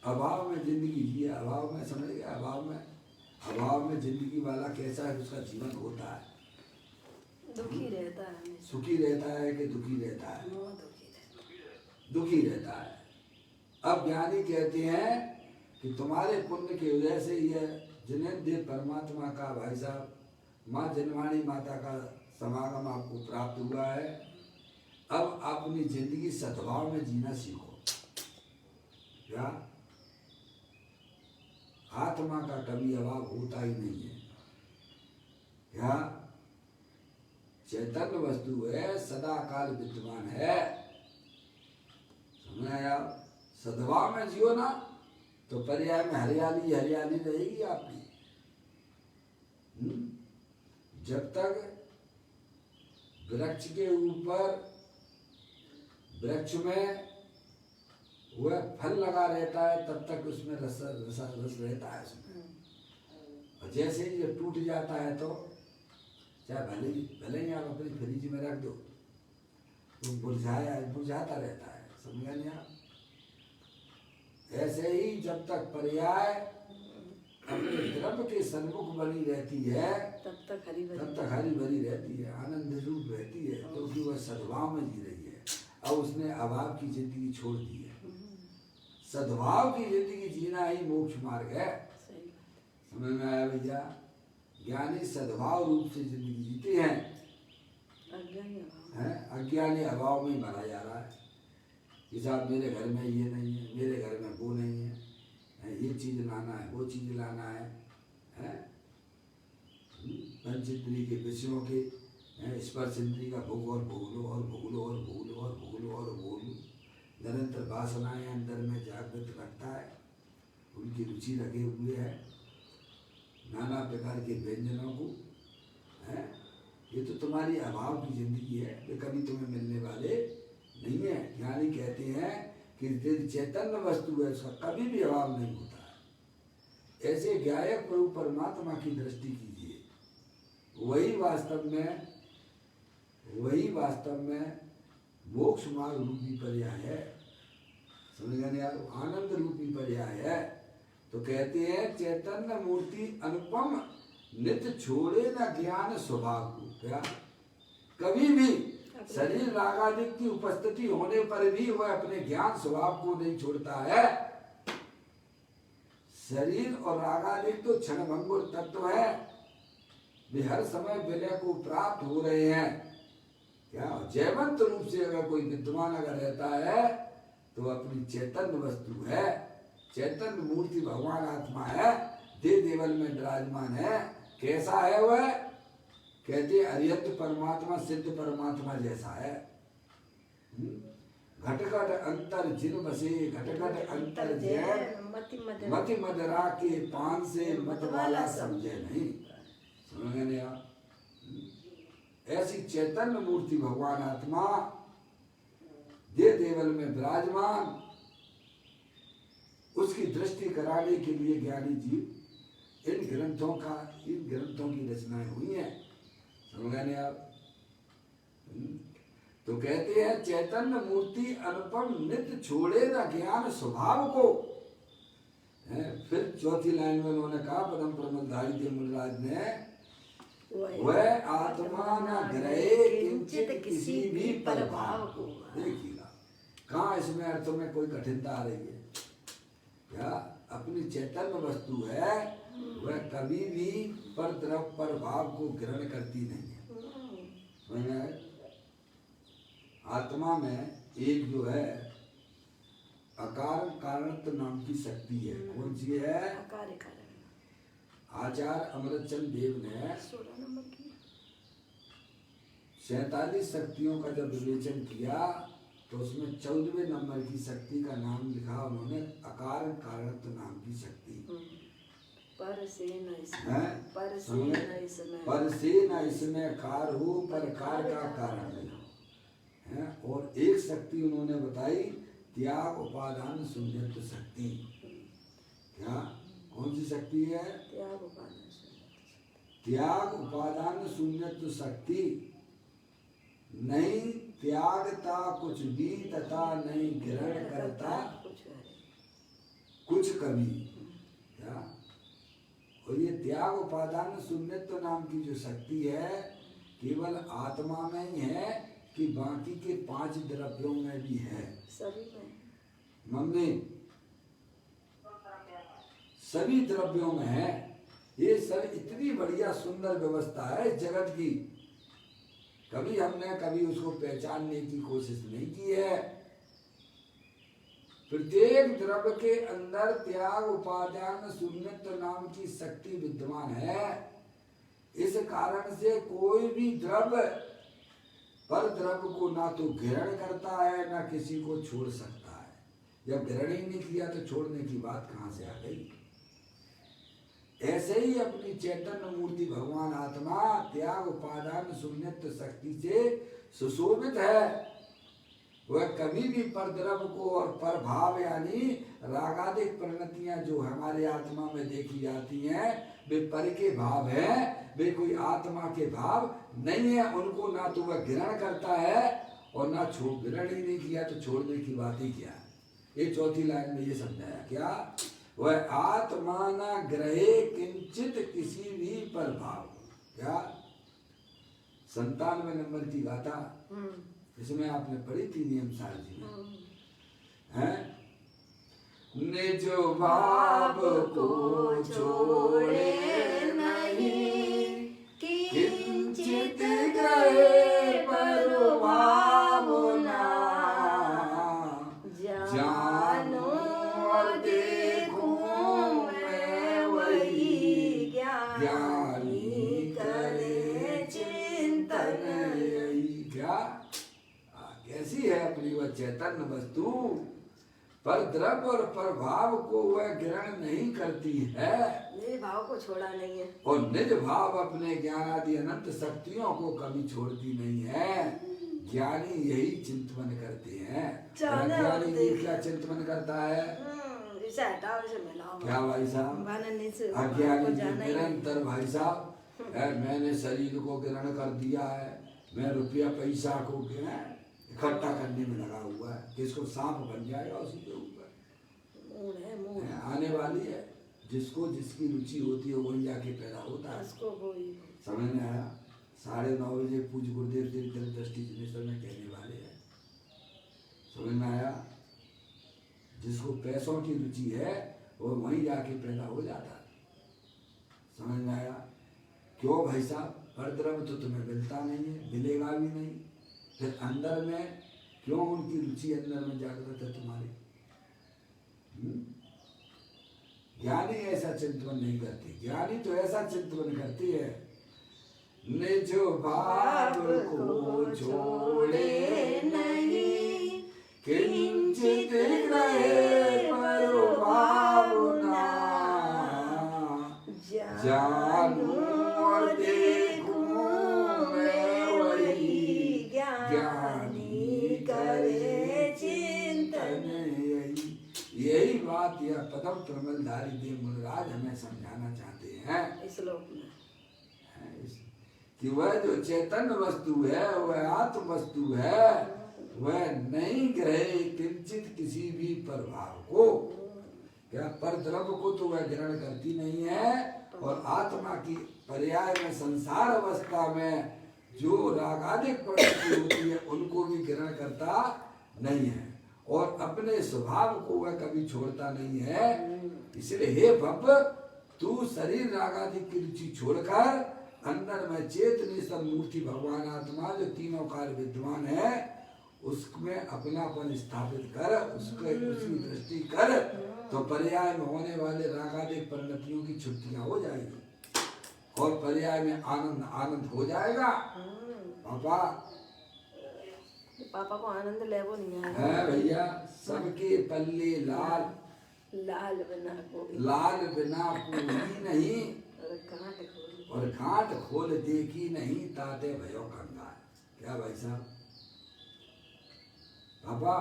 अभाव में जिंदगी जिए, अभाव में, समझ गया, अभाव में जिंदगी वाला कैसा है, उसका जीवन होता है, दुखी रहता है हमेशा। सुखी रहता है कि दुखी रहता है? वो दुखी रहता है। दुखी रहता है। अब ज्ञानी कहते हैं कि तुम्हारे पुण्य की वजह से ये जिन्हें देव परमात्मा का, भाई साहब, माँ जनवाणी माता का समागम आपको प्राप्त हुआ है। अब अपनी जिंदगी सद्भाव में जीना सीखो। क्या? आत्मा का कभी अभाव होता ही नहीं है। क्या? चैतन्य वस्तु है, सदा काल विद्यमान है। समझ आया? सद्भाव में जियो ना तो पर्याय में हरियाली हरियाली रहेगी आपकी। जब तक वृक्ष के ऊपर, वृक्ष में वह फल लगा रहता है तब तक उसमें रस रहता है उसमें। और जैसे ही ये टूट जाता है तो चाहे भले ही आप अपनी फ्रिज में रख दो, तो मुरझाता रहता है। समझ गए आप? ऐसे ही जब तक पर्याय अपने द्रव्य के सन्मुख बनी रहती है तब तक हरी भरी रहती है, आनंद रूप रहती है, क्योंकि वह सद्भाव में जी रही है। अब उसने अभाव की जिंदगी छोड़ दी है। सद्भाव की जिंदगी जीना ही मोक्ष मार्ग है। समझ में आया भैया? ज्ञानी सद्भाव रूप से जिंदगी जीते हैं, अज्ञानी अभाव में मरा जा रहा है कि साहब मेरे घर में ये नहीं है, मेरे घर में वो नहीं है, ये चीज लाना है, वो चीज लाना है, पंचेंद्रिय के विषयों के, स्पर्श इंद्रिय का भोग और भोगलो और भोगलो और भोगलो और भोगलो और भोगलो। निरंतर वासनाएं अंदर में जागृत रखता है, उनकी रुचि लगे हुए है नाना प्रकार के व्यंजनों को। ये तो तुम्हारी अभाव की जिंदगी है, ये कभी तुम्हें मिलने वाले नहीं है। ज्ञानी कहते हैं कि चैतन्य वस्तु है, उसका कभी भी अभाव नहीं होता है। ऐसे गायक प्रभु परमात्मा की दृष्टि कीजिए, वही वास्तव में मोक्ष मार्ग रूपी पर्याय है। समझ गए यार? आनंद रूपी पर्याय है। तो कहते हैं चैतन्य मूर्ति अनुपम नित्य छोड़े न ज्ञान स्वभाव को। क्या? कभी भी शरीर रागादिक की उपस्थिति होने पर भी वह अपने ज्ञान स्वभाव को नहीं छोड़ता है। शरीर और रागादिक तो क्षणभंगुर तत्व है, वे हर समय विलय को प्राप्त हो रहे हैं। क्या? जयवंत रूप से अगर कोई विद्वान अगर रहता है तो अपनी चैतन्य वस्तु है, चैतन्य मूर्ति भगवान आत्मा है, देव देवल में विराजमान है। कैसा है वह? कहते अरिहंत परमात्मा, सिद्ध परमात्मा जैसा है। घटघट अंतर जिन बसे, घटघट अंतर जैन, मति मदरा के पान से मतवाला समझे नहीं। समझ गए आप? ऐसी चैतन्य मूर्ति भगवान आत्मा देव देवल में विराजमान, उसकी दृष्टि कराने के लिए ज्ञानी जीव इन ग्रंथों की रचनाएं हुई हैं। समझ गए आप? तो कहते हैं चैतन्य मूर्ति अनुपम नित्य छोड़े न ज्ञान स्वभाव को। फिर चौथी लाइन में उन्होंने कहा परम प्रमोदधारी देव मुनिराज ने, वह आत्मा न ग्रहे किंचित किसी भी परभाव को। देखिएगा कहाँ इसमें अर्थों में कोई कठिनता आ रही है? क्या? अपनी चैतन्य वस्तु है, वह कभी भी पर तरफ पर भाव को ग्रहण करती नहीं है। आत्मा में एक जो है अकार कारणत्व नाम की शक्ति है। कौन सी है? आचार्य अमृतचंद देव ने 47 शक्तियों का जब विवेचन किया तो उसमें 14वें नंबर की शक्ति का नाम लिखा उन्होंने, अकार कारणत्व नाम की शक्ति। पर से न इसमें कार हो, पर कार का कारण नहीं हो। और एक शक्ति उन्होंने बताई, त्याग उपादान शून्यत्व शक्ति। क्या? कौन सी शक्ति है? त्याग उपादान शून्यत्व शक्ति। नहीं त्यागता कुछ भी तथा नहीं ग्रहण करता कुछ कभी क्या। और ये त्याग उपादान शून्यत्व नाम की जो शक्ति है केवल आत्मा में ही है कि बाकी के 5 द्रव्यों में भी है? सभी में। मम्मी सभी द्रव्यों में है। ये सब इतनी बढ़िया सुंदर व्यवस्था है इस जगत की, कभी हमने कभी उसको पहचानने की कोशिश नहीं की है। प्रत्येक द्रव्य के अंदर त्याग उपादान शून्यत्व नाम की शक्ति विद्यमान है। इस कारण से कोई भी द्रव्य पर द्रव्य को ना तो ग्रहण करता है ना किसी को छोड़ सकता है। जब ग्रहण ही नहीं किया तो छोड़ने की बात कहाँ से आ गई। ऐसे ही अपनी चैतन्य मूर्ति भगवान आत्मा त्याग उपादान शून्यत्व शक्ति से सुशोभित है। वह कभी भी परद्रव्य को और पर भाव यानी रागादिक परिणतियां जो हमारे आत्मा में देखी जाती हैं वे पर के भाव है, वे कोई आत्मा के भाव नहीं है। उनको ना तो वह ग्रहण करता है और ना ग्रहण ही नहीं किया तो छोड़ने की बात ही क्या। ये चौथी लाइन में ये समझाया क्या, वह आत्मा न ग्रहे किंचित किसी भी पर भाव। क्या 97 नंबर की गाथा इसमें आपने पढ़ी थी नियम सार जी में, हैं? निज भाव को छोड़े नहीं किंचित ग्रहे पर भाव ना जानो और देखूं मैं वही ज्ञानी करे चिंतन यही। क्या कैसी है अपनी वह चैतन्य वस्तु, पर द्रव्य और प्रभाव को वह ग्रहण नहीं करती है, निज भाव को छोड़ा नहीं है और निज भाव अपने ज्ञान आदि अनंत शक्तियों को कभी छोड़ती नहीं है। ज्ञानी यही चिंतन करते हैं। ज्ञानी ये क्या चिंतन करता है? क्या भाई साहब? अज्ञानी निरंतर भाई साहब मैंने शरीर को ग्रहण कर दिया है, मैं रुपया पैसा को इकट्ठा करने में लगा हुआ है, किसको सांप बन जाएगा उसी के ऊपर आने वाली है। जिसको जिसकी रुचि होती है वही जाके पैदा होता है। समझ में आया? 9:30 बजे पूज्य गुरुदेव जी दृष्टि जिनेश्वर में कहने वाले हैं। समझ में आया? जिसको पैसों की रुचि है वो वहीं जाके पैदा हो जाता है। समझ में आया? क्यों भाई साहब? परद्रव्य तो तुम्हें मिलता नहीं है, मिलेगा भी नहीं, फिर अंदर में क्यों उनकी रुचि अंदर में जागृत है तुम्हारी? ज्ञानी ऐसा चिंतन नहीं करती। ज्ञानी तो ऐसा चिंतन करती है, निज भाव को छोड़े नहीं किंचित ग्रहे पर भाव ना जानू और देखूं मैं वही ज्ञानी करे चिंतन यही बात यह पदम प्रमलधारी देव मुनिराज हमें समझाना चाहते हैं इस श्लोक में कि वह जो चैतन्य वस्तु है वह आत्म वस्तु है, वह नहीं ग्रहे किंचित किसी भी प्रभाव को। क्या पर द्रव्य को तो वह ग्रहण करती नहीं है, और आत्मा की पर्याय में संसार अवस्था में जो रागादिक प्रवृत्ति होती है उनको भी ग्रहण करता नहीं है, और अपने स्वभाव को वह कभी छोड़ता नहीं है। इसलिए हे भव तू शरीर रागादिक की रुचि छोड़कर अंदर में चेतनी सब मूर्ति भगवान आत्मा जो तीनों काल विद्यमान है उसमें अपनापन स्थापित कर, उसके उसकी दृष्टि कर, तो पर्याय में होने वाले रागादिक परिणतियों की छुट्टियां हो जाएगी और पर्याय में आनंद आनंद हो जाएगा। पापा को आनंद ले वो नहीं है भैया। सबके पल्ले लाल लाल बिना कोई नहीं, और घाट खोल देखी नहीं ताते भयो कंगाल। क्या भाई साहब? पापा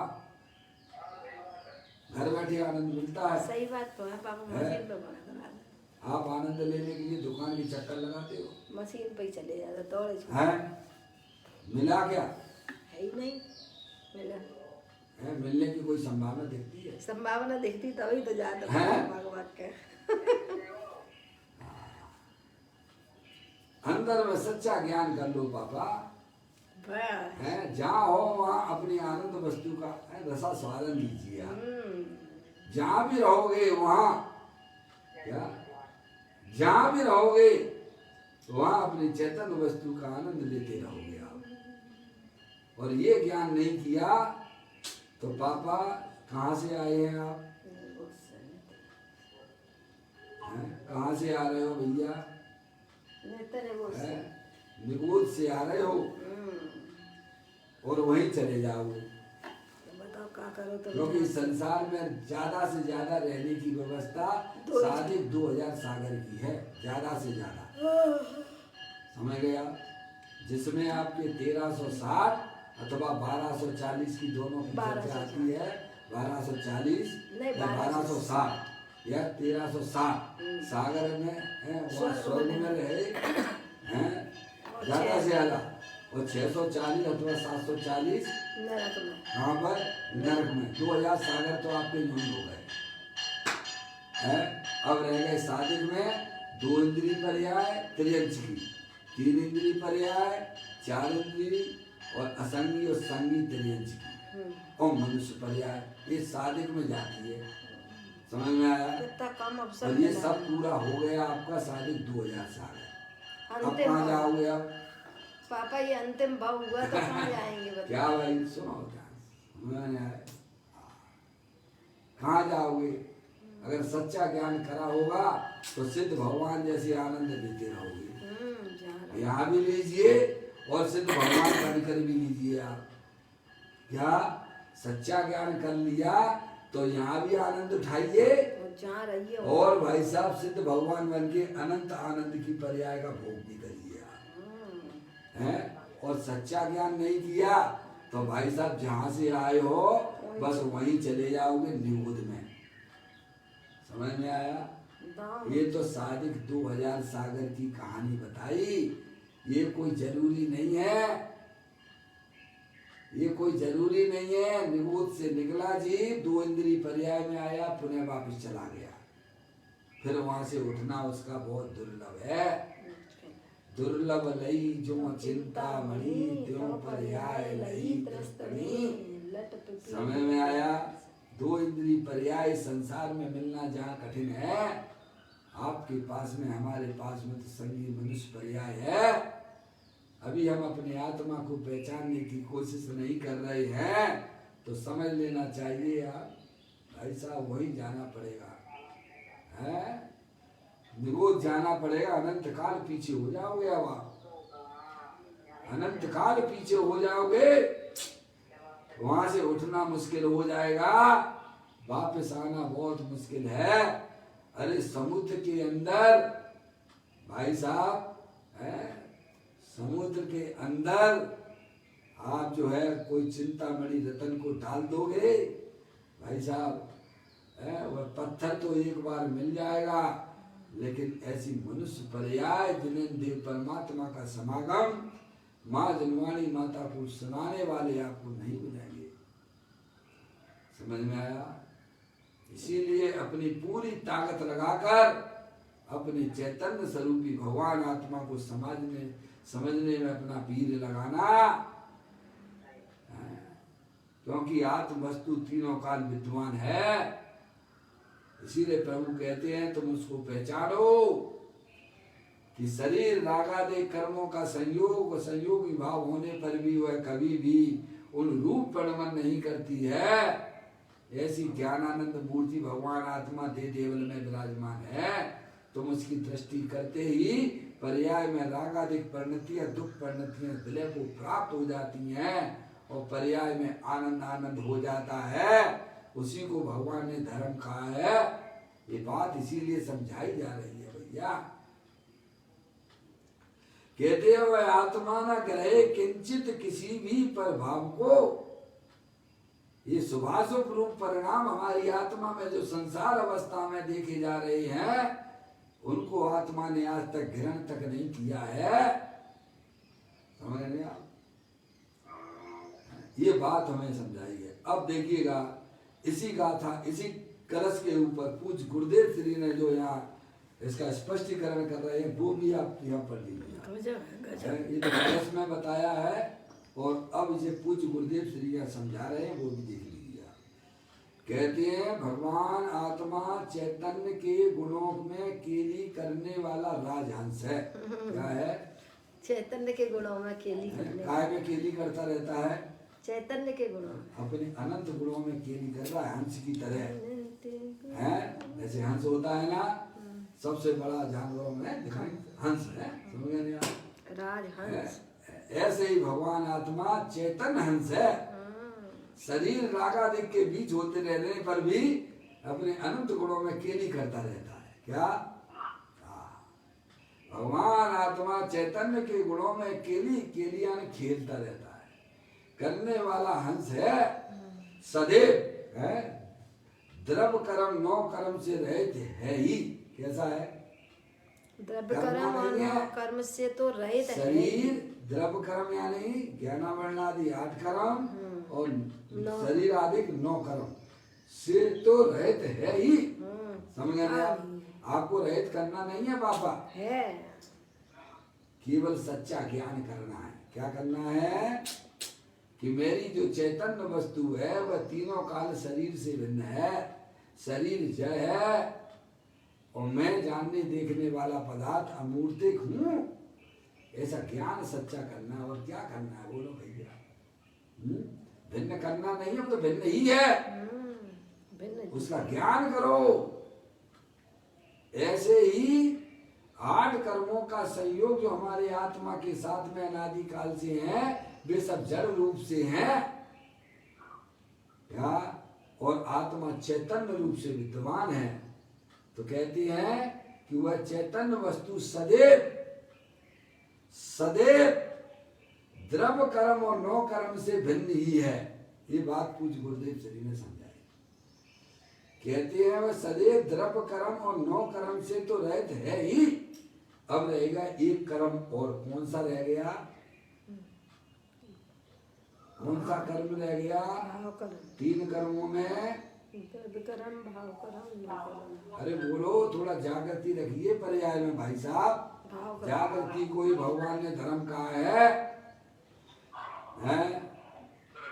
घर बैठे आनंद मिलता है। सही बात तो है पापा, मशीन पे बना। आप आनंद लेने के लिए दुकान की चक्कर लगाते हो, मशीन पे ही चले जाते दौड़े हैं? मिला क्या? है ही नहीं मिला। है, मिलने की कोई संभावना दिखती है? संभावना दिखती तभी तो जाते हैं? भगवान के। अंदर में सच्चा ज्ञान कर लो पापा, बस। है जहाँ हो वहाँ अपनी आनंद वस्तु का रसा स्वादन लीजिए आप। जहाँ भी रहोगे वहाँ क्या, जहाँ भी रहोगे वहाँ अपनी चेतन वस्तु का आनंद लेते रहोगे आप। और ये ज्ञान नहीं किया तो पापा कहाँ से आए हैं आप? कहाँ से आ रहे हो भैया? निगोद से आ रहे हो और वहीं चले जाओगे। बताओ क्या करो तो। क्योंकि संसार में ज्यादा से ज्यादा रहने की व्यवस्था 2000 सागर की है, ज्यादा से ज्यादा, समझ गया? जिसमें आपके 1360 अथवा 1240 की दोनों की चर्चा आती है। 1240 या 1260 या 1360 सागर में है, वहाँ स्वर्ग में रहे हैं ज्यादा से ज्यादा, और 640 अथवा 740 नरक में। कहाँ पर? नरक में। 2000 सागर तो आपके यूं हो गए हैं। अब रह गए सादिक में 2 इंद्रिय पर्याय त्रियंच की, 3 इंद्रिय पर्याय, 4 इंद्रिय और असंगी और संगी त्रियंच की और मनुष्य पर्याय, ये सादिक में जाती है। समझ में आया? कितना कम अवसर और ये सब पूरा हो गया आपका सादिक 2000 साल है। अब कहाँ जाओगे आप? पापा ये अंतिम भाव हुआ तो कहाँ जाएंगे बताओ? क्या भाई सुनो, कहाँ जाओगे? अगर सच्चा ज्ञान करा होगा तो सिद्ध भगवान जैसे आनंद देते रहोगे। यहाँ भी लीजिए और सिद्ध भगवान बनकर भी लीजिए आप। क्या सच्चा ज्ञान कर लिया तो यहाँ भी आनंद उठाइए और भाई साहब सिद्ध भगवान बन के अनंत आनंद की पर्याय का भोग भी करिए आप, हैं? और सच्चा ज्ञान नहीं किया तो भाई साहब जहाँ से आए हो बस वहीं चले जाओगे निगोद में। समझ में आया? ये तो सादिक 2000 सागर की कहानी बताई। ये कोई जरूरी नहीं है, ये कोई जरूरी नहीं है। निगोद से निकला जी, 2 इंद्रिय पर्याय में आया, पुनः वापस चला गया। फिर वहां से उठना उसका बहुत दुर्लभ है। दुर्लभ लई जो चिंता मणि त्यों पर्याय लई त्रस्तनी। समझ में आया? 2 इंद्रिय पर्याय संसार में मिलना जहाँ कठिन है, आपके पास में हमारे पास में तो संगी मनुष्य पर्याय है। अभी हम अपने आत्मा को पहचानने की कोशिश नहीं कर रहे हैं तो समझ लेना चाहिए आप भाई साहब वहीं जाना पड़ेगा, है? निगोद जाना पड़ेगा। अनंत काल पीछे हो जाओगे, अब आप अनंत काल पीछे हो जाओगे, वहां से उठना मुश्किल हो जाएगा, वापस आना बहुत मुश्किल है। अरे समुद्र के अंदर भाई साहब, समुद्र के अंदर आप जो है कोई चिंतामणि रतन को डाल दोगे भाई साहब, वह पत्थर तो एक बार मिल जाएगा, लेकिन ऐसी मनुष्य पर्याय जिन्हें देव परमात्मा का समागम माँ जनवाणी माता को सुनाने वाले आपको नहीं मिलेंगे। समझ में आया? इसीलिए अपनी पूरी ताकत लगाकर अपने चैतन्य स्वरूपी भगवान आत्मा को समझने में अपना पीर लगाना, क्योंकि आत्म वस्तु तीनों काल विद्वान है। इसीलिए प्रभु कहते हैं तुम उसको पहचानो कि शरीर रागादि कर्मों का संयोगी भाव होने पर भी वह कभी भी उन रूप पर मन नहीं करती है। ऐसी ज्ञानानंद मूर्ति भगवान आत्मा दे देवल में विराजमान है। तुम उसकी दृष्टि करते ही पर्याय में रागादिक परिणतियां दुख परिणतियां विलय को प्राप्त हो जाती हैं और पर्याय में आनंद हो जाता है। उसी को भगवान ने धर्म कहा है। ये बात इसीलिए समझाई जा रही है भैया। कहते हैं वह आत्मा न ग्रहे किंचित किसी भी पर भाव को। ये शुभाशुभ रूप परिणाम हमारी आत्मा में जो संसार अवस्था में देखे जा रहे हैं, उनको आत्मा ने आज तक ग्रहण तक नहीं किया है। समझ रहे आप? ये बात हमें समझाई है। अब देखिएगा इसी गाथा इसी कलश के ऊपर पूज्य गुरुदेव श्री ने जो यहाँ इसका स्पष्टीकरण कर रहे हैं वो भी आप यहाँ पर लीजिए। ये तो कलश में बताया है और अब इसे पूज्य गुरुदेव श्री यहाँ समझा रहे हैं वो भी देख लीजिए। कहते हैं भगवान आत्मा चैतन्य के गुणों में केली करने वाला राजहंस है। क्या है? चैतन्य के गुणों में केली करने, काय में केली करता रहता है? चैतन्य के गुणों में, अपने अनंत गुणों में केली कर रहा है हंस की तरह है। जैसे हंस होता है ना, सबसे बड़ा जानवरों में दिखाई हंस है, समझ गए आप? राजहंस। ऐसे ही भगवान आत्मा चैतन्य हंस है। शरीर रागादिक के बीच होते रहने पर भी अपने अनंत गुणों में केली करता रहता है। क्या? भगवान आत्मा चैतन्य के गुणों में केलियां खेलता रहता है। करने वाला हंस है सदैव है, द्रव कर्म नौ कर्म से रहित है ही। कैसा है? द्रव्य कर्म और नौ कर्म से तो रहित है। शरीर द्रव्य कर्म यानी ज्ञानावरण आदि 8 कर्म और शरीर आदि 9 कर्म से तो रहित है ही। समझ गए आप? आपको रहित करना नहीं है पापा, है केवल सच्चा ज्ञान करना है। क्या करना है? कि मेरी जो चैतन्य वस्तु है वह तीनों काल शरीर से भिन्न है। शरीर जय है और मैं जानने देखने वाला पदार्थ अमूर्तिक हूँ, ऐसा ज्ञान सच्चा करना। और क्या करना है बोलो भैया? भिन्न करना नहीं है, तो भिन्न ही है, उसका ज्ञान करो। ऐसे ही 8 कर्मों का संयोग जो हमारे आत्मा के साथ में अनादि काल से है वे सब जड़ रूप से हैं। क्या? और आत्मा चैतन्य रूप से विद्यमान है। तो कहते हैं कि वह चैतन्य वस्तु सदैव द्रव्य कर्म और 9 कर्म से भिन्न ही है। ये बात पूज्य गुरुदेव श्री ने समझाई। कहते हैं वह सदैव द्रव्य कर्म और 9 कर्म से तो रहित है ही। अब रहेगा एक कर्म और। कौन सा रह गया? कौन सा कर्म रह गया? 3 कर्मों में कर्म, भाव कर्म। अरे बोलो, थोड़ा जागृति रखिए पर्याय में भाई साहब। जागृति कोई भगवान ने धर्म कहा है?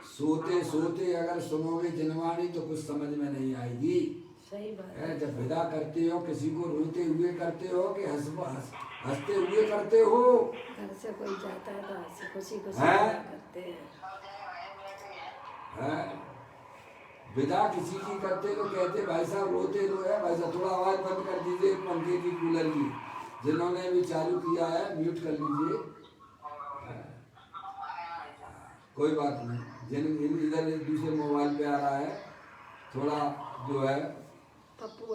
सोते सोते अगर सुनोगे जिनवाणी तो कुछ समझ में नहीं आएगी। सही बात है। जब विदा करते हो किसी को रोते हुए करते हो कि हंसते हुए करते हो? घर से कोई जाता है तो हंसी खुशी करते हैं। विदा किसी की करते तो कहते भाई साहब रोते रोए, भाई साहब थोड़ा आवाज बंद कर दीजिए पंखे की, कूलर की। जिन्होंने भी चालू किया है म्यूट कर लीजिए। कोई बात नहीं, जिन इधर एक दूसरे मोबाइल पे आ रहा है थोड़ा जो है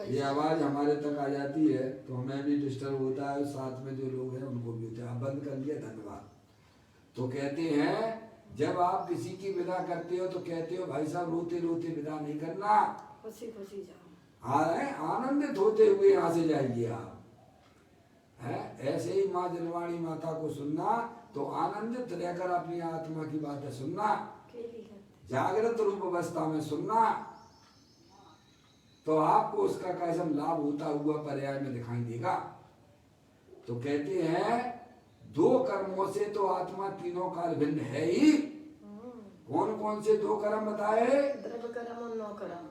ये आवाज हमारे तक आ जाती है तो हमें भी डिस्टर्ब होता है, साथ में जो लोग हैं उनको भी होता है। आप बंद कर लिया, धन्यवाद। तो कहते हैं जब आप किसी की विदा करते हो तो कहते हो भाई साहब रोते रोते विदा नहीं करना, खुशी खुशी जाओ। आनंदित होते हुए यहाँ से जाइए आप। है ऐसे ही माँ जनवाणी माता को सुनना तो आनंदित रहकर अपनी आत्मा की बातें सुनना, जागृत रूप अवस्था में सुनना, तो आपको उसका कैसा लाभ होता हुआ पर्याय में दिखाई देगा। तो कहते हैं 2 कर्मों से तो आत्मा तीनों काल भिन्न है ही। कौन कौन से 2 कर्म बताए? द्रव्य कर्म और 9 कर्म।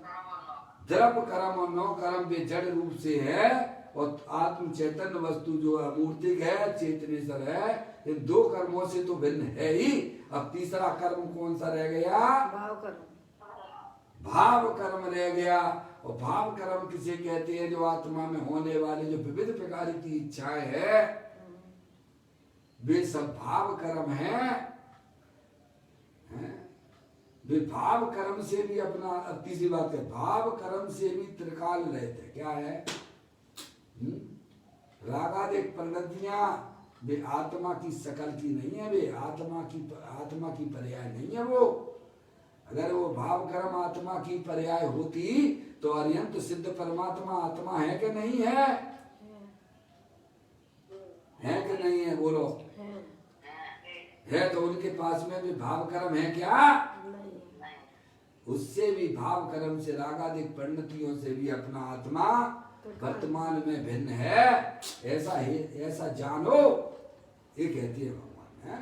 द्रव्य कर्म और 9 कर्म वे जड़ रूप से है और आत्म चैतन्य वस्तु जो अमूर्तिक है, चेतनेश्वर है, इन 2 कर्मों से तो भिन्न है ही। अब तीसरा कर्म कौन सा रह गया? भाव कर्म। भाव कर्म रह गया। और भाव कर्म किसे कहते हैं? जो आत्मा में होने वाले जो विविध प्रकार की इच्छाएं है वे सब भाव कर्म हैं। वे भाव कर्म से भी अपना, तीसरी बात है भाव कर्म से भी त्रिकाल रहते। क्या है? रागादिक प्रवृत्तियां वे आत्मा की शकल की नहीं है, वे आत्मा की पर्याय नहीं है। वो अगर वो भाव कर्म आत्मा की पर्याय होती तो अर्यंत सिद्ध परमात्मा आत्मा है कि नहीं है? है कि नहीं है? बोलो। है तो उनके पास में भी भाव कर्म है क्या? उससे भी भाव कर्म से रागादिक परिणतियों से भी अपना आत्मा वर्तमान में भिन्न है, ऐसा जानो, ये कहती है भगवान है।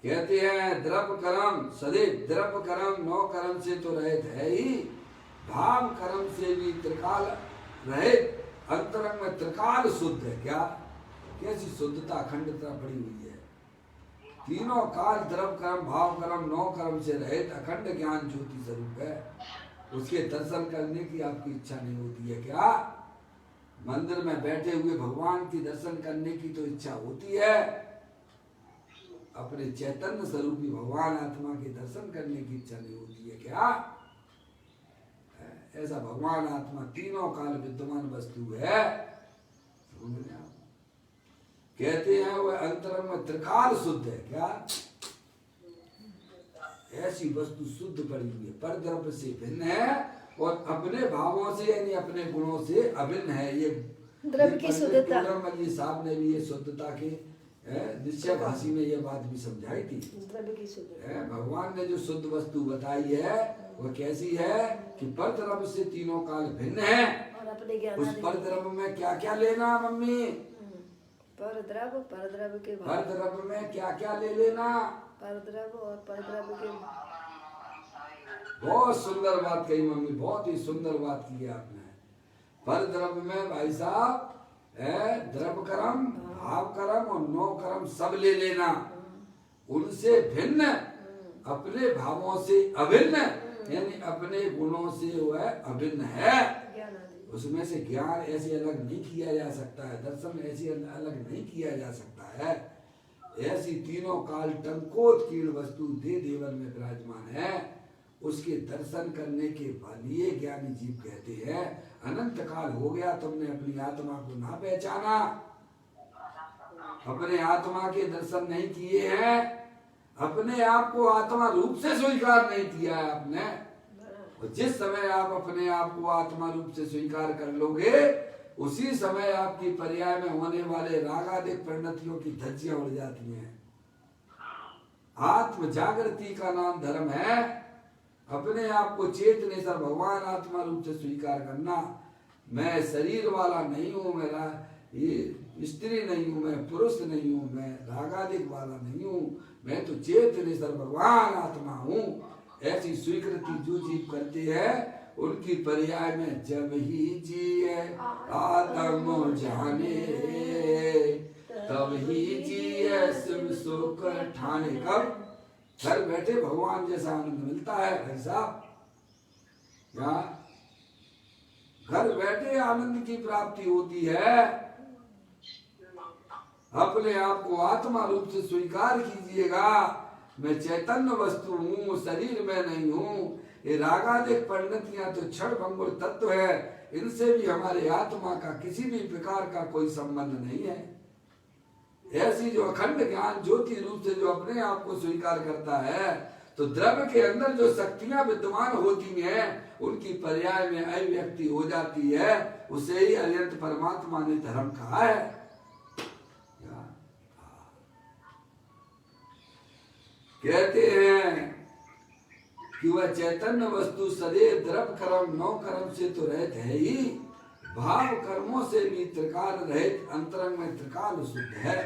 कहते हैं द्रव्य कर्म सदैव द्रव्य कर्म नौ कर्म से तो रहित है ही, भाव कर्म से भी त्रिकाल रहित, अंतरंग में त्रिकाल शुद्ध है। क्या कैसी शुद्धता अखंडता पड़ी हुई है। तीनों काल द्रव्य कर्म भाव कर्म नौ कर्म से रहित अखंड ज्ञान ज्योति स्वरूप है। उसके दर्शन करने की आपकी इच्छा नहीं होती है क्या? मंदिर में बैठे हुए भगवान की दर्शन करने की तो इच्छा होती है, अपने चैतन्य स्वरूपी भगवान आत्मा के दर्शन करने की इच्छा नहीं होती है क्या? ऐसा भगवान आत्मा तीनों काल विद्यमान वस्तु है। कहते हैं वह अंतरंग में त्रिकाल शुद्ध है। क्या ऐसी वस्तु शुद्ध पड़ी हुई है, पर द्रव्य से भिन्न है और अपने भावों से यानी अपने गुणों से अभिन्न है। ये द्रव्य की शुद्धता साहब ने भी ये शुद्धता के निश्चय भाषी में ये बात भी समझाई थी। द्रव्य की शुद्धता भगवान ने जो शुद्ध वस्तु बताई है वह कैसी है कि पर द्रव्य से तीनों काल भिन्न है। और अपने ज्ञान उस पर द्रव्य में क्या क्या लेना मम्मी? पर द्रव्य के पर द्रव्य में क्या क्या ले लेना? पर द्रव्य और पर द्रव्य के। बहुत सुंदर बात कही मम्मी, बहुत ही सुंदर बात की है आपने। पर द्रव्य में भाई साहब द्रव्य कर्म भाव कर्म और नौ कर्म सब ले लेना, उनसे भिन्न अपने भावों से अभिन्न यानी अपने गुणों से वह अभिन्न है। उसमें से ज्ञान ऐसे अलग नहीं किया जा सकता है, दर्शन ऐसे अलग नहीं किया जा सकता है। ऐसी तीनों काल टंकोत्कीर्ण वस्तु दे देवन में विराजमान है, उसके दर्शन करने के लिए ज्ञानी जीव कहते हैं अनंत काल हो गया तुमने अपनी आत्मा को ना पहचाना, अपने आत्मा के दर्शन नहीं किए हैं, अपने आप को आत्मा रूप से स्वीकार नहीं किया है आपने। और जिस समय आप अपने आप को आत्मा रूप से स्वीकार कर लोगे उसी समय आपकी पर्याय में होने वाले रागादिक परिणतियों की धज्जियां उड़ जाती हैं। आत्म जागृति का नाम धर्म है, अपने आप को चेतने सर भगवान आत्मा रूप से स्वीकार करना। मैं शरीर वाला नहीं हूँ, मेरा ये स्त्री नहीं हूँ, मैं पुरुष नहीं हूँ, मैं रागादिक वाला नहीं हूँ, मैं तो चेतने सर भगवान आत्मा हूँ। ऐसी स्वीकृति जो जीव करते हैं उनकी पर्याय में जब ही जिए आत्म जाने तब ही जिए शिव सुख ठाने। कब? घर बैठे भगवान जैसा आनंद मिलता है भाई साहब, यहाँ घर बैठे आनंद की प्राप्ति होती है। अपने आप को आत्मा रूप से स्वीकार कीजिएगा, मैं चैतन्य वस्तु हूँ, शरीर में नहीं हूँ। ये रागादिक परिणतियां तो क्षण भंगुर तत्व है, इनसे भी हमारे आत्मा का किसी भी प्रकार का कोई संबंध नहीं है। ऐसी जो अखंड ज्ञान ज्योति रूप से जो अपने आप को स्वीकार करता है तो द्रव्य के अंदर जो शक्तियां विद्यमान होती हैं उनकी पर्याय में अभिव्यक्ति हो जाती है। उसे ही अनंत परमात्मा ने धर्म कहा है। कहते हैं कि वह चैतन्य वस्तु सदैव द्रव्य कर्म नौ कर्म से तो रहित है ही, भाव कर्मों से भी त्रिकाल रहित, अंतरंग में त्रिकाल शुद्ध है।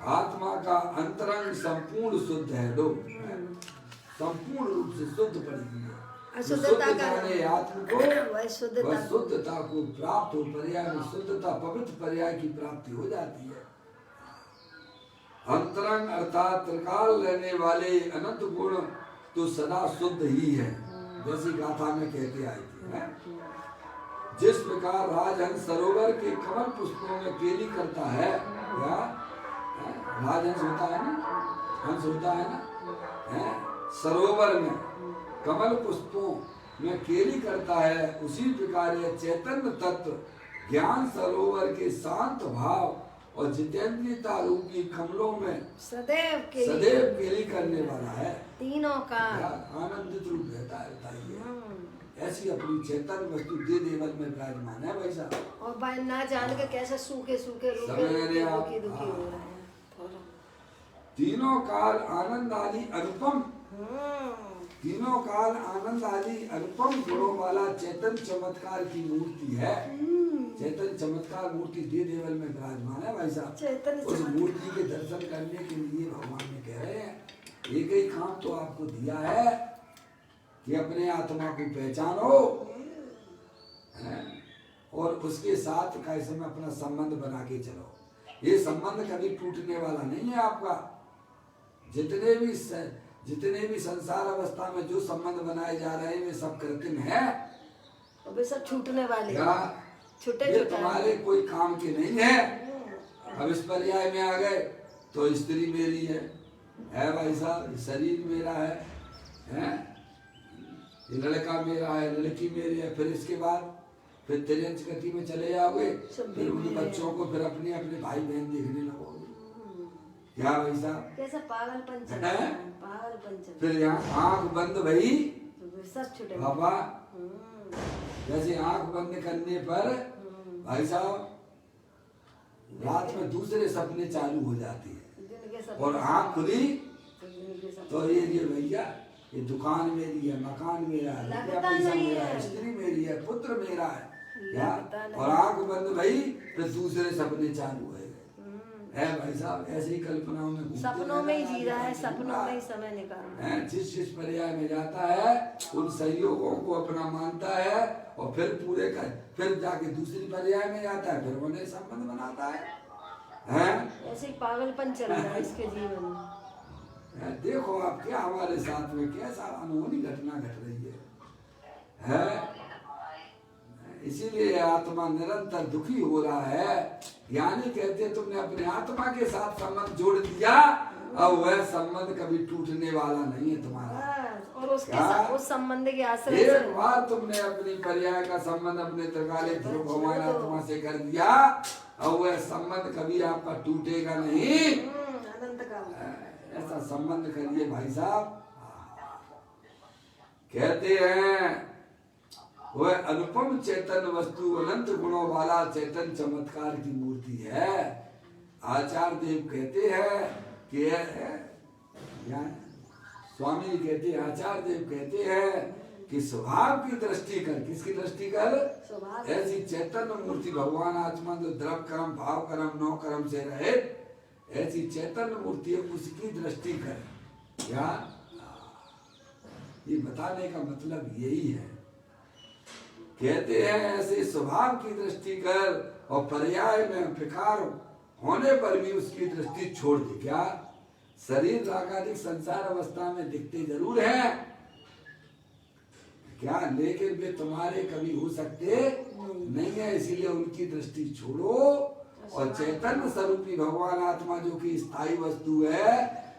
आत्मा का अंतरंग संपूर्ण शुद्ध है, लोग संपूर्ण रूप से शुद्ध पड़ी हुई है। आत्मा को वह शुद्धता को प्राप्त हो, पर्याय में शुद्धता पवित्र पर्याय की प्राप्ति हो जाती है। अंतरंग अर्थात त्रिकाल रहने वाले अनंत गुण तो सदा शुद्ध ही है, जैसी गाथा में कहते आई थी। जिस प्रकार राजहंस सरोवर के कमल पुष्पों में केली करता है, या राजहंस होता है ना, हंस होता है ना, सरोवर में कमल पुष्पों में केली करता है, उसी प्रकार यह चैतन्य तत्व ज्ञान सरोवर के शांत भाव और जितेंद्रियता रूपी कमलों में सदैव केली करने वाला है। तीनों का आनंदित रूप रहता है। बताइए ऐसी अपनी चेतन वस्तु दे देवन में विराजमान है भाई साहब। और भाई ना जान के कैसे सूखे सूखे दुखी हो रहे हैं। तीनों काल आनंद आदि अनुपम तीनों काल आनंद आदि अनुपम गुणों वाला चेतन चमत्कार की मूर्ति है। चेतन चमत्कार मूर्ति दे देवल में विराजमान है भाई साहब। चेतन उस मूर्ति के दर्शन करने के लिए भगवान ने कह रहे हैं एक ही काम तो आपको दिया है कि अपने आत्मा को पहचानो है? और उसके साथ कैसे में अपना संबंध बना के चलो। ये संबंध कभी टूटने वाला नहीं है आपका। जितने भी संसार अवस्था में जो संबंध बनाए जा रहे हैं वे सब कृत्रिम है, वे सब छूटने वाले क्या छोटे ये तुम्हारे कोई काम के नहीं है। अब इस पर्याय में आ गए तो स्त्री मेरी है भाई साहब, शरीर मेरा है? ये लड़का मेरा है, लड़की मेरी है। फिर इसके बाद फिर तिर्यंच गति में चले जाओगे, फिर उन बच्चों को फिर अपने अपने भाई बहन देखने लगोगे। क्या भाई साहब कैसा पागलपन चल रहा है, पागलपन चल। फिर यहाँ आंख बंद भई सब छूटे बाबा, जैसे आंख बंद करने पर भाई साहब रात में दूसरे सपने चालू हो जाते हैं और आंख खुली तो ये भैया ये दुकान मेरी है, मकान मेरा है, रुपया पैसा मेरा है, स्त्री मेरी है, पुत्र मेरा है, क्या? और आंख बंद भई फिर दूसरे सपने चालू हो गए है भाई साहब। ऐसे ही कल्पनाओं में सपनों में ही जी रहा है, सपनों में ही समय निकाल है। जिस पर्याय में जाता है उन सहयोगों को अपना मानता है और फिर पूरे कर फिर जाके दूसरी पर्याय में जाता है, फिर उन्हें संबंध बनाता है? ऐसे ही पागलपन चल रहा है इसके जीवन में। देखो आप क्या हमारे साथ में कैसा अनहोनी घटना घट रही है? इसीलिए आत्मा निरंतर दुखी हो रहा है। यानी कहते तुमने अपने आत्मा के साथ संबंध जोड़ दिया, अब वह संबंध कभी टूटने वाला नहीं है तुम्हारा। और उसके साथ उस संबंध के आश्रय एक बार तुमने अपनी पर्याय का संबंध अपने त्रिकालिक ध्रुव भगवान आत्मा से कर दिया, अब वह संबंध कभी आपका टूटेगा नहीं। अनंत काल ऐसा संबंध करिए भाई साहब। कहते हैं वह अनुपम चेतन वस्तु अनंत गुणों वाला चेतन चमत्कार की मूर्ति है। आचार्य देव कहते हैं कि स्वामी जी कहते हैं, आचार्य देव कहते हैं कि स्वभाव की दृष्टि कर, किसकी दृष्टि कर? ऐसी चैतन्य मूर्ति भगवान आत्मा जो द्रव कर्म भाव कर्म नौ कर्म से रहे, ऐसी चैतन्य मूर्ति है, उसकी दृष्टि कर। क्या ये बताने का मतलब यही है। कहते हैं ऐसे स्वभाव की दृष्टि कर और पर्याय में विकार होने पर भी उसकी दृष्टि छोड़ दे। क्या शरीर रागादिक संसार अवस्था में दिखते जरूर है क्या, लेकिन वे तुम्हारे कभी हो सकते नहीं है, इसीलिए उनकी दृष्टि छोड़ो और चैतन्य स्वरूपी भगवान आत्मा जो कि स्थायी वस्तु है,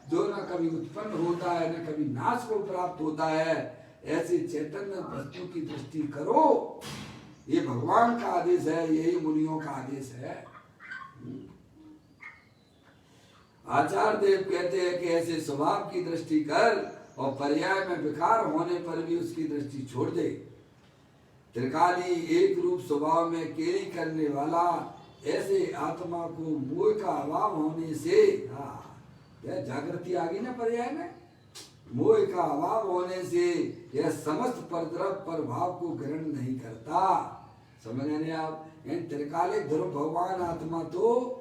जो न कभी उत्पन्न होता है न कभी नाश को प्राप्त होता है, ऐसे चैतन्य वस्तु की दृष्टि करो। ये भगवान का आदेश है, यही मुनियों का आदेश है। आचार्य देव कहते हैं कि ऐसे स्वभाव की दृष्टि कर और पर्याय में विकार होने पर भी उसकी दृष्टि छोड़ दे। त्रिकाली एक रूप स्वभाव में केली करने वाला ऐसे आत्मा को मोह का अभाव होने से, यह जागृति आ गई ना पर्याय में, मोह का अभाव होने से यह समस्त परद्रव पर भाव को ग्रहण नहीं करता। समझ रहे आप? त्रिकालिक ध्रुव भगवान आत्मा तो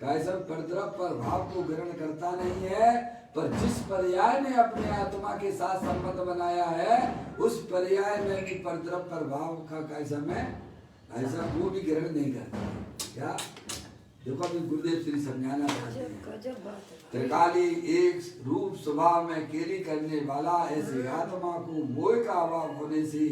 कैसे परद्रव पर भाव को ग्रहण करता नहीं है, पर जिस पर्याय ने अपने आत्मा के साथ संबंध बनाया है उस पर्याय में भी परद्रव पर भाव का कैसा में ऐसा वो भी ग्रहण नहीं करता। क्या देखो अभी गुरुदेव श्री समझाना चाहते हैं, त्रिकाली एक रूप स्वभाव में केली करने वाला ऐसे आत्मा को मोह का अभाव होने से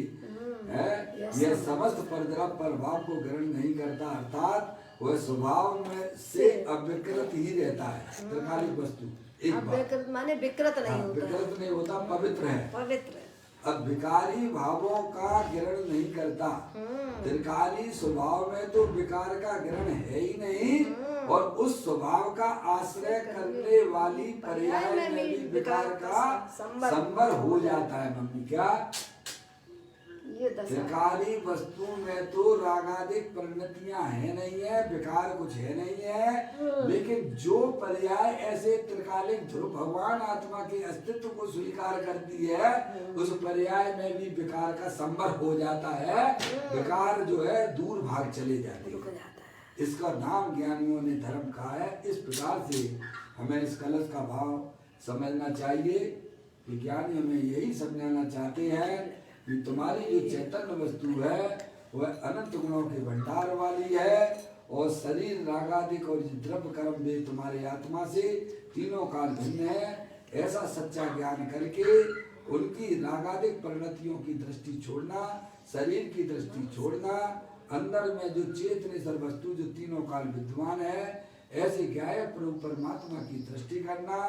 है यह समस्त परद्रव पर भाव को ग्रहण नहीं करता, अर्थात वह स्वभाव में से अविकृत ही रहता है। त्रिकालिक वस्तु एक माने विकृत नहीं होता, विकृत नहीं होता, पवित्र है, पवित्र। अब विकारी भावों का ग्रहण नहीं करता। त्रिकाली स्वभाव में तो विकार का ग्रहण है ही नहीं, और उस स्वभाव का आश्रय करने वाली पर्याय में भी विकार का संबर हो जाता है। मम्मी क्या ये दशा त्रिकाली वस्तु में तो रागादिक परिणतियां है नहीं है, विकार कुछ है नहीं है, लेकिन जो पर्याय ऐसे त्रिकालिक ध्रुव भगवान आत्मा के अस्तित्व को स्वीकार करती है, उस पर्याय में भी विकार का संभव हो जाता है, विकार जो है दूर भाग चले जाते रुक हैं। जाता है। इसका नाम ज्ञानियों ने धर्म कहा है। इस प्रकार से हमें इस कलश का भाव समझना चाहिए कि ज्ञानी हमें यही समझाना चाहते हैं कि तुम्हारी जो चैतन्य वस्तु है वह अनंत गुणों के भंडार वाली है, और शरीर रागादिक और द्रव्य कर्म भी तुम्हारे आत्मा से तीनों काल भिन्न है। ऐसा सच्चा ज्ञान करके उनकी रागादिक परिणतियों की दृष्टि छोड़ना, शरीर की दृष्टि छोड़ना, अंदर में जो चेतनेश्वर वस्तु जो तीनों काल विद्वान है, ऐसे ज्ञाय प्रभु परमात्मा की दृष्टि करना,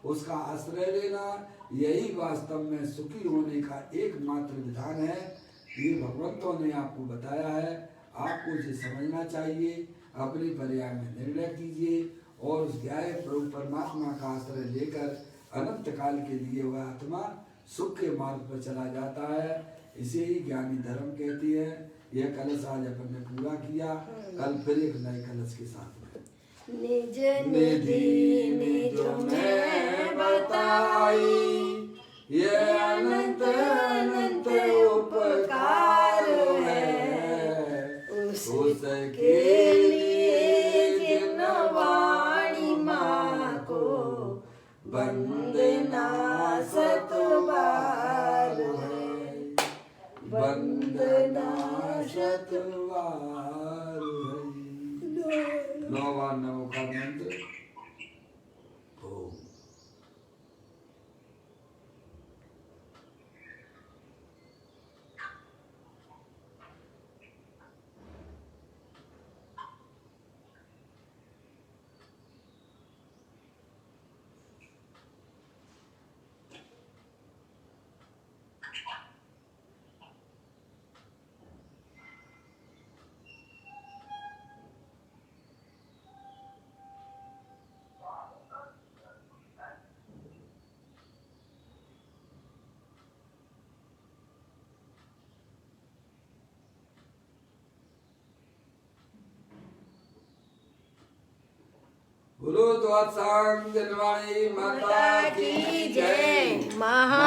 उसका आश्रय लेना, यही वास्तव में सुखी होने का एकमात्र विधान है। ये भगवंतों ने आपको बताया है, आपको इसे समझना चाहिए, अपने पर्याय में निर्णय कीजिए और उस ज्ञाय प्रभु परमात्मा का आश्रय लेकर अनंत काल के लिए वह आत्मा सुख के मार्ग पर चला जाता है। इसे ही ज्ञानी धर्म कहती है। यह कलश आज अपन ने पूरा किया, कल फिर एक नए कलश के साथ में निज निधि निज में बताई, ये अनंत अनंत उपकार है, उसके लिए जिन वाणी माँ को वंदना सतबार है, वंदना सतबार है। नौवां नमो का मंत्र ओम। बोलो द्वादशांग जनवाणी माता की जय। महा